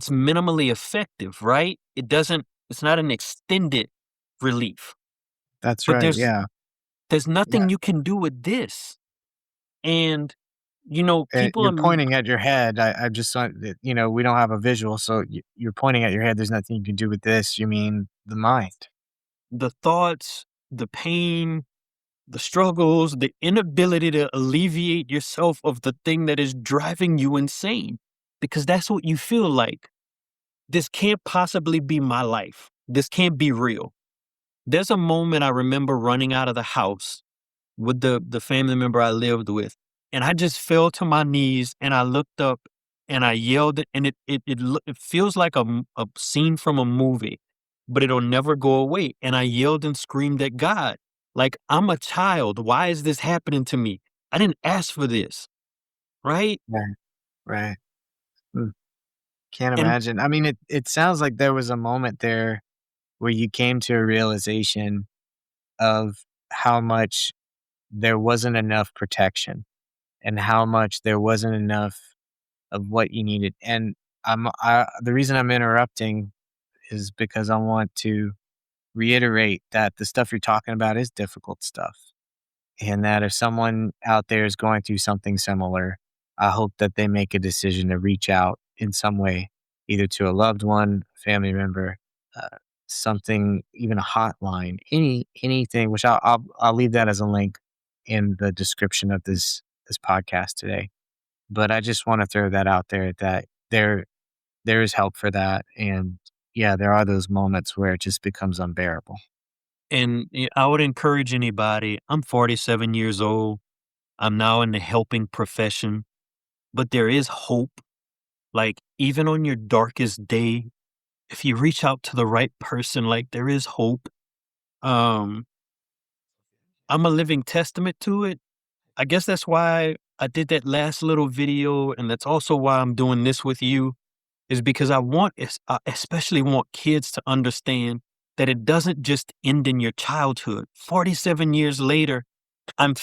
minimally effective, right? It's not an extended relief. That's But right. there's Yeah. nothing you can do with this. And people You're are pointing at your head. I just want that, we don't have a visual, so you're pointing at your head. There's nothing you can do with this. You mean the mind. the thoughts, the pain, the struggles, the inability to alleviate yourself of the thing that is driving you insane. Because that's what you feel like. This can't possibly be my life. This can't be real. There's a moment I remember running out of the house with the family member I lived with, and I just fell to my knees and I looked up and I yelled and it feels like a scene from a movie, but it'll never go away. And I yelled and screamed at God, like I'm a child. Why is this happening to me? I didn't ask for this, right? Right. Right. Mm. Can't And imagine. I mean, it sounds like there was a moment there where you came to a realization of how much there wasn't enough protection and how much there wasn't enough of what you needed. And the reason I'm interrupting is because I want to reiterate that the stuff you're talking about is difficult stuff. And that if someone out there is going through something similar, I hope that they make a decision to reach out in some way, either to a loved one, family member, uh, something, even a hotline, anything. Which I'll leave that as a link in the description of this podcast today. But I just want to throw that out there that there is help for that, and yeah, there are those moments where it just becomes unbearable. I would encourage anybody. I'm 47 years old. I'm now in the helping profession, but there is hope. Like even on your darkest day, if you reach out to the right person, like there is hope. Um, I'm a living testament to it. I guess that's why I did that last little video, and that's also why I'm doing this with you, is because I especially want kids to understand that it doesn't just end in your childhood. 47 years later, I'm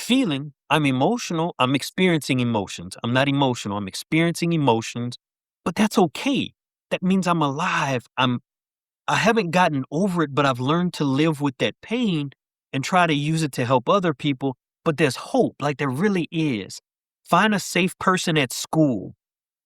emotional, I'm experiencing emotions. I'm not emotional, I'm experiencing emotions, but that's okay. That means I'm alive. I haven't gotten over it, but I've learned to live with that pain and try to use it to help other people. But there's hope, like there really is. Find a safe person at school.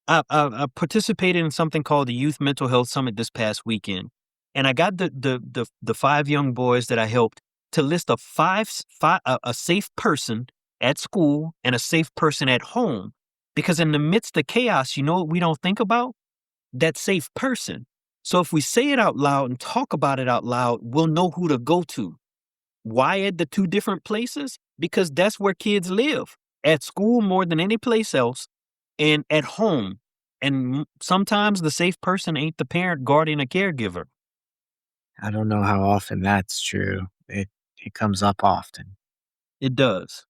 I participated in something called the Youth Mental Health Summit this past weekend, and I got the 5 young boys that I helped to list a safe person at school and a safe person at home, because in the midst of chaos, you know what we don't think about? That safe person. So if we say it out loud and talk about it out loud, we'll know who to go to. Why at the two different places? Because that's where kids live, at school more than any place else, and at home. And sometimes the safe person ain't the parent, guardian, or caregiver. I don't know how often that's true. It comes up often. It does.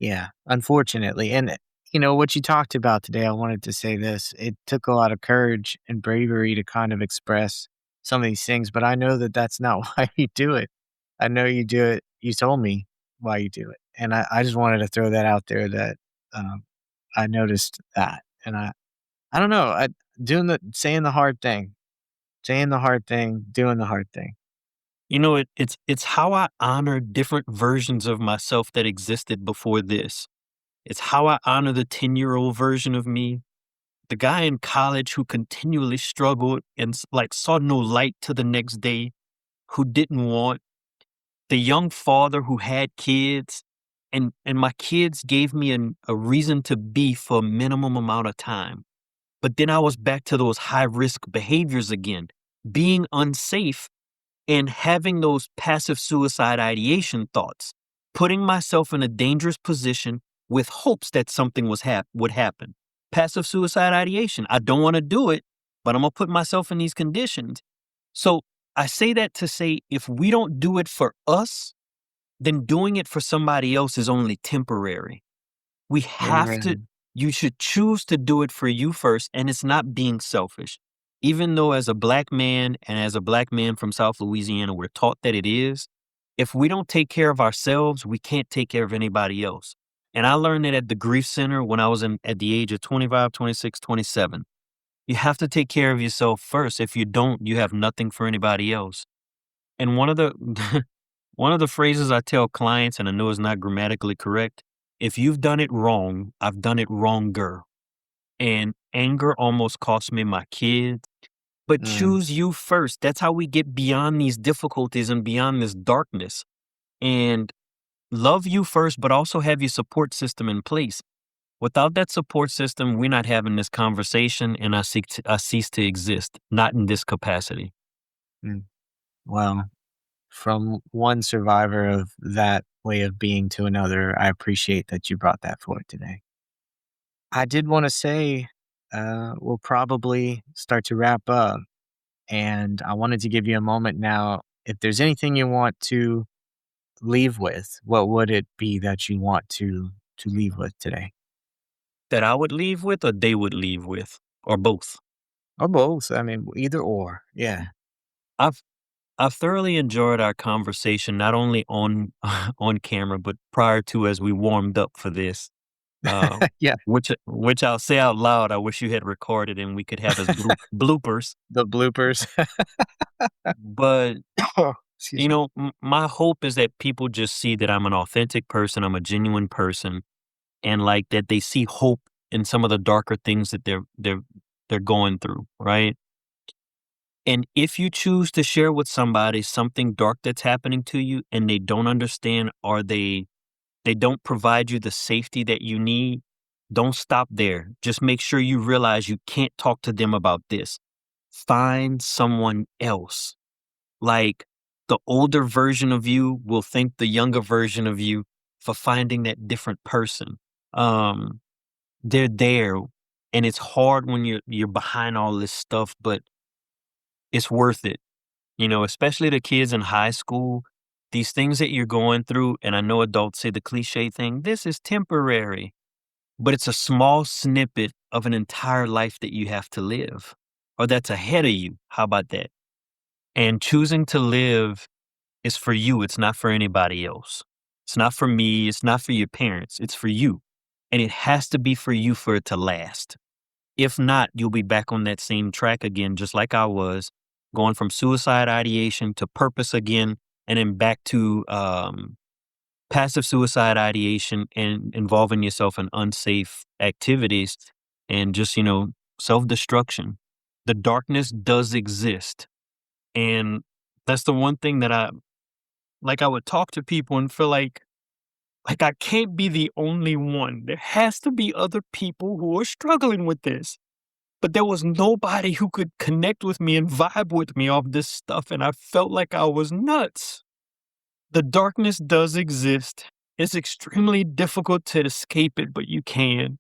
Yeah, unfortunately. And, what you talked about today, I wanted to say this. It took a lot of courage and bravery to kind of express some of these things, but I know that that's not why you do it. I know you do it. You told me why you do it. And I just wanted to throw that out there that um, I noticed that. And I don't know. Saying the hard thing, doing the hard thing. It's how I honor different versions of myself that existed before this. It's how I honor the 10-year-old version of me, the guy in college who continually struggled and like saw no light to the next day, who didn't want, the young father who had kids, and my kids gave me a reason to be for a minimum amount of time. But then I was back to those high risk behaviors again, being unsafe and having those passive suicide ideation thoughts, putting myself in a dangerous position with hopes that something would happen. Passive suicide ideation. I don't want to do it, but I'm gonna put myself in these conditions. So I say that to say if we don't do it for us, then doing it for somebody else is only temporary. We have to Amen. You should choose to do it for you first, and it's not being selfish. Even though as a black man and as a black man from South Louisiana, we're taught that it is, if we don't take care of ourselves, we can't take care of anybody else. And I learned that at the Grief Center when I was at the age of 25, 26, 27. You have to take care of yourself first. If you don't, you have nothing for anybody else. And one of the one of the phrases I tell clients, and I know it's not grammatically correct, if you've done it wrong, I've done it wronger. And anger almost cost me my kids. But Mm, choose you first. That's how we get beyond these difficulties and beyond this darkness. And love you first, but also have your support system in place. Without that support system, we're not having this conversation, and I cease to exist, not in this capacity. mm. Well, from one survivor of that way of being to another, I appreciate that you brought that forward today. I did want to say we'll probably start to wrap up, and I wanted to give you a moment now. If there's anything you want to leave with, what would it be that you want to leave with today? That I would leave with or they would leave with, or both. Or both. I mean, either or. Yeah. I've I've thoroughly enjoyed our conversation, not only on on camera, but prior to as we warmed up for this. Uh, Yeah. which I'll say out loud, I wish you had recorded and we could have as bloopers. The bloopers. But Excuse me. my hope is that people just see that I'm an authentic person, I'm a genuine person, and like that they see hope in some of the darker things that they're going through, right? And if you choose to share with somebody something dark that's happening to you and they don't understand or they don't provide you the safety that you need, don't stop there. Just make sure you realize you can't talk to them about this. Find someone else. Like the older version of you will thank the younger version of you for finding that different person. Um, they're there, and it's hard when you're behind all this stuff, but it's worth it. Especially the kids in high school, these things that you're going through, and I know adults say the cliche thing, this is temporary, but it's a small snippet of an entire life that you have to live or that's ahead of you. How about that? And choosing to live is for you, it's not for anybody else. It's not for me, it's not for your parents, it's for you. And it has to be for you for it to last. If not, you'll be back on that same track again, just like I was, going from suicide ideation to purpose again, and then back to passive suicide ideation and involving yourself in unsafe activities and just, self destruction. The darkness does exist. And that's the one thing that I would talk to people and feel like I can't be the only one. There has to be other people who are struggling with this. But there was nobody who could connect with me and vibe with me off this stuff, and I felt like I was nuts. The darkness does exist. It's extremely difficult to escape it, but you can.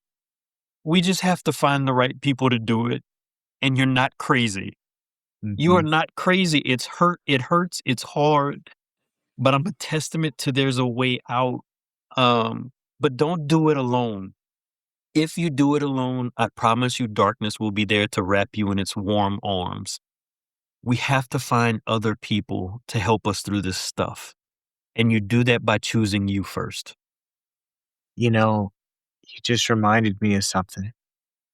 We just have to find the right people to do it, and you're not crazy. You are Mhm. not crazy. It hurts, it's hard, but I'm a testament to there's a way out. but don't do it alone. If you do it alone, I promise you darkness will be there to wrap you in its warm arms. We have to find other people to help us through this stuff. And you do that by choosing you first. You know, you just reminded me of something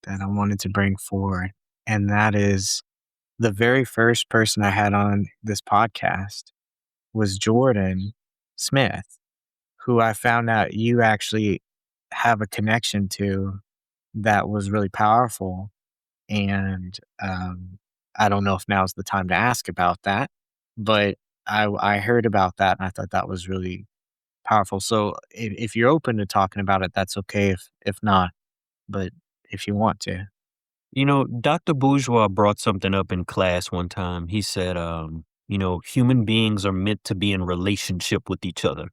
that I wanted to bring forward, and that is the very first person I had on this podcast was Jordan Smith, who I found out you actually have a connection to that was really powerful. And I don't know if now's the time to ask about that, but I heard about that and I thought that was really powerful. So if you're open to talking about it, that's okay. If not, but if you want to, You know, Dr. Bourgeois brought something up in class one time. He said, human beings are meant to be in relationship with each other.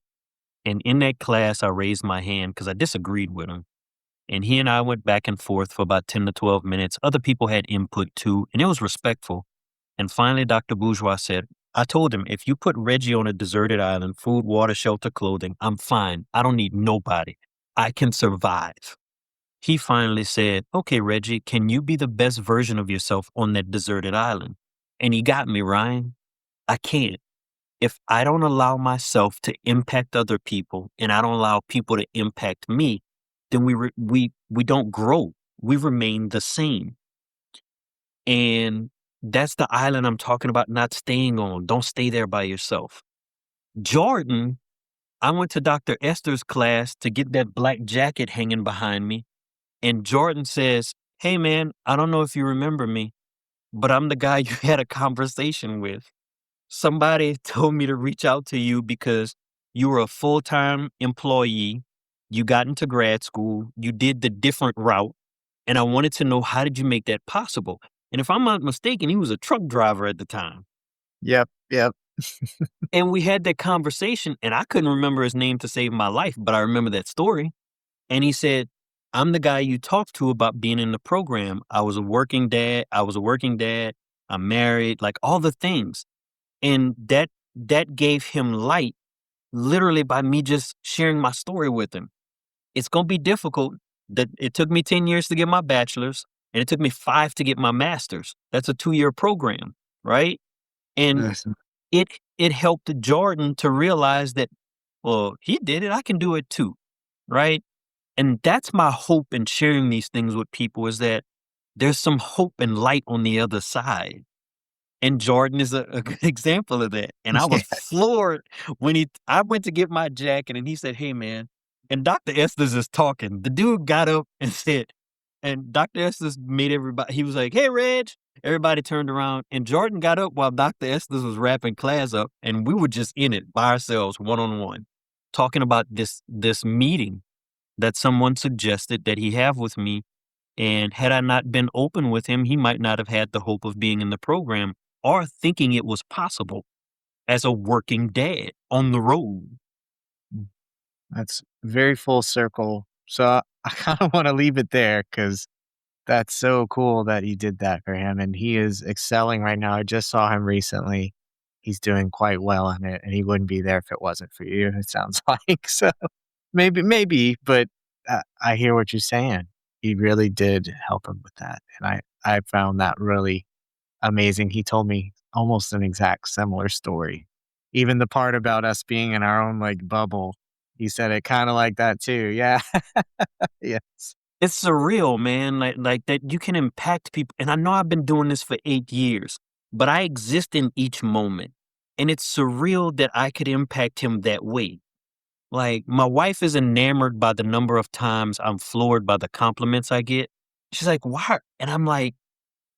And in that class, I raised my hand because I disagreed with him. And he and I went back and forth for about 10 to 12 minutes. Other people had input too, and it was respectful. And finally, Dr. Bourgeois said, I told him, if you put Reggie on a deserted island, food, water, shelter, clothing, I'm fine. I don't need nobody. I can survive. He finally said, okay, Reggie, can you be the best version of yourself on that deserted island? And he got me, Ryan. I can't. If I don't allow myself to impact other people and I don't allow people to impact me, then we don't grow. We remain the same. And that's the island I'm talking about not staying on. Don't stay there by yourself. Jordan, I went to Dr. Esther's class to get that black jacket hanging behind me. And Jordan says, hey man, I don't know if you remember me, but I'm the guy you had a conversation with. Somebody told me to reach out to you because you were a full-time employee. You got into grad school. You did the different route. And I wanted to know, how did you make that possible? And if I'm not mistaken, he was a truck driver at the time. yep, yep, And we had that conversation, and I couldn't remember his name to save my life, but I remember that story. And he said, I'm the guy you talked to about being in the program. I was a working dad. I'm married, like all the things. And that gave him light literally by me just sharing my story with him. It's going to be difficult. That it took me 10 years to get my bachelor's and it took me 5 to get my master's. That's a 2-year program, right? And listen, it helped Jordan to realize that, well, he did it, I can do it too, right? And that's my hope in sharing these things with people, is that there's some hope and light on the other side. And Jordan is a good example of that. And I yeah, was floored when I went to get my jacket and he said, hey man, and Dr. Estes is talking. The dude got up and said, and Dr. Estes made everybody, he was like, hey Reg. Everybody turned around and Jordan got up while Dr. Estes was wrapping class up. And we were just in it by ourselves, one on one, talking about this meeting that someone suggested that he have with me. And had I not been open with him, he might not have had the hope of being in the program or thinking it was possible as a working dad on the road. that's very full circle. So I kind of want to leave it there because that's so cool that you did that for him, and he is excelling right now. I just saw him recently. He's doing quite well in it, and he wouldn't be there if it wasn't for you, it sounds like. So maybe, but I hear what you're saying. You really did help him with that, and I found that really amazing. He told me almost an exact similar story. Even the part about us being in our own, like, bubble, he said it kinda like that too. Yeah. Yes. It's surreal, man. Like that you can impact people. And I know I've been doing this for 8 years, but I exist in each moment. And it's surreal that I could impact him that way. Like my wife is enamored by the number of times I'm floored by the compliments I get. She's like, why? And I'm like,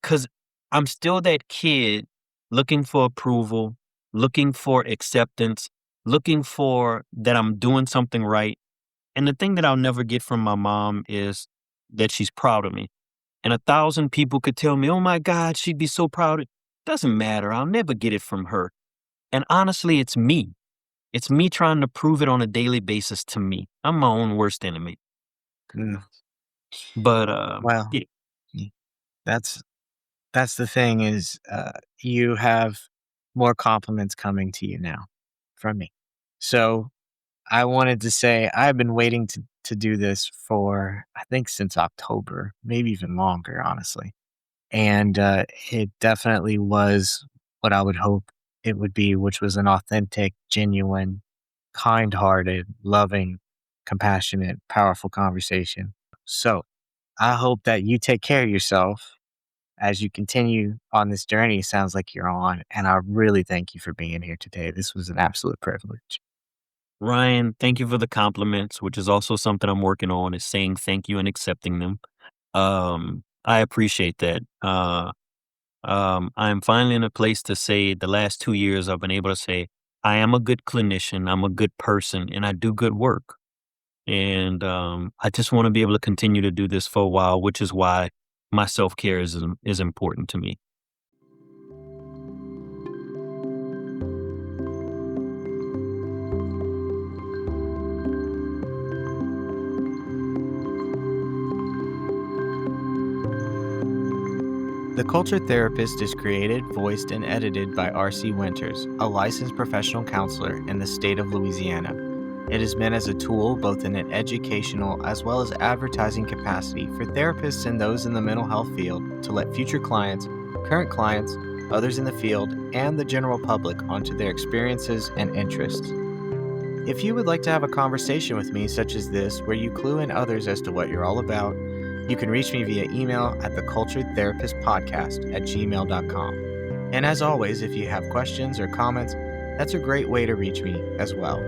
because I'm still that kid looking for approval, looking for acceptance, looking for that I'm doing something right. And the thing that I'll never get from my mom is that she's proud of me. And 1,000 people could tell me, oh my God, she'd be so proud. Doesn't matter. I'll never get it from her. And honestly, it's me. It's me trying to prove it on a daily basis to me. I'm my own worst enemy. Mm, But well, yeah, y that's that's the thing is, you have more compliments coming to you now from me. So, I wanted to say I've been waiting to to do this for, I think, since October, maybe even longer, honestly. And it definitely was what I would hope it would be, which was an authentic, genuine, kind hearted, loving, compassionate, powerful conversation. So I hope that you take care of yourself as you continue on this journey. It sounds like you're on. And I really thank you for being here today. This was an absolute privilege. Ryan, thank you for the compliments, which is also something I'm working on, is saying thank you and accepting them. I appreciate that. I'm finally in a place to say the last 2 years I've been able to say, I am a good clinician, I'm a good person, and I do good work. And I just want to be able to continue to do this for a while, which is why my self care is important to me. The Culture Therapist is created, voiced, and edited by R.C. Winters, a licensed professional counselor in the state of Louisiana. It is meant as a tool both in an educational as well as advertising capacity for therapists and those in the mental health field to let future clients, current clients, others in the field, and the general public onto their experiences and interests. If you would like to have a conversation with me such as this, where you clue in others as to what you're all about, you can reach me via email at theculturedtherapistpodcast@gmail.com. And as always, if you have questions or comments, that's a great way to reach me as well.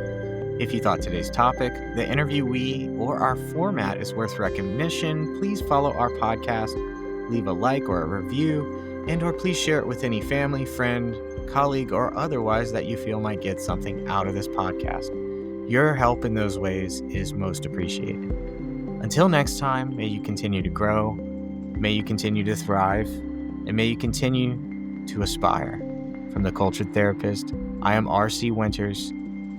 If you thought today's topic, the interviewee, or our format is worth recognition, please follow our podcast, leave a like or a review, and or please share it with any family, friend, colleague, or otherwise that you feel might get something out of this podcast. Your help in those ways is most appreciated. Until next time, may you continue to grow, may you continue to thrive, and may you continue to aspire. From The Cultured Therapist, I am R.C. Winters.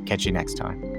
Catch you next time.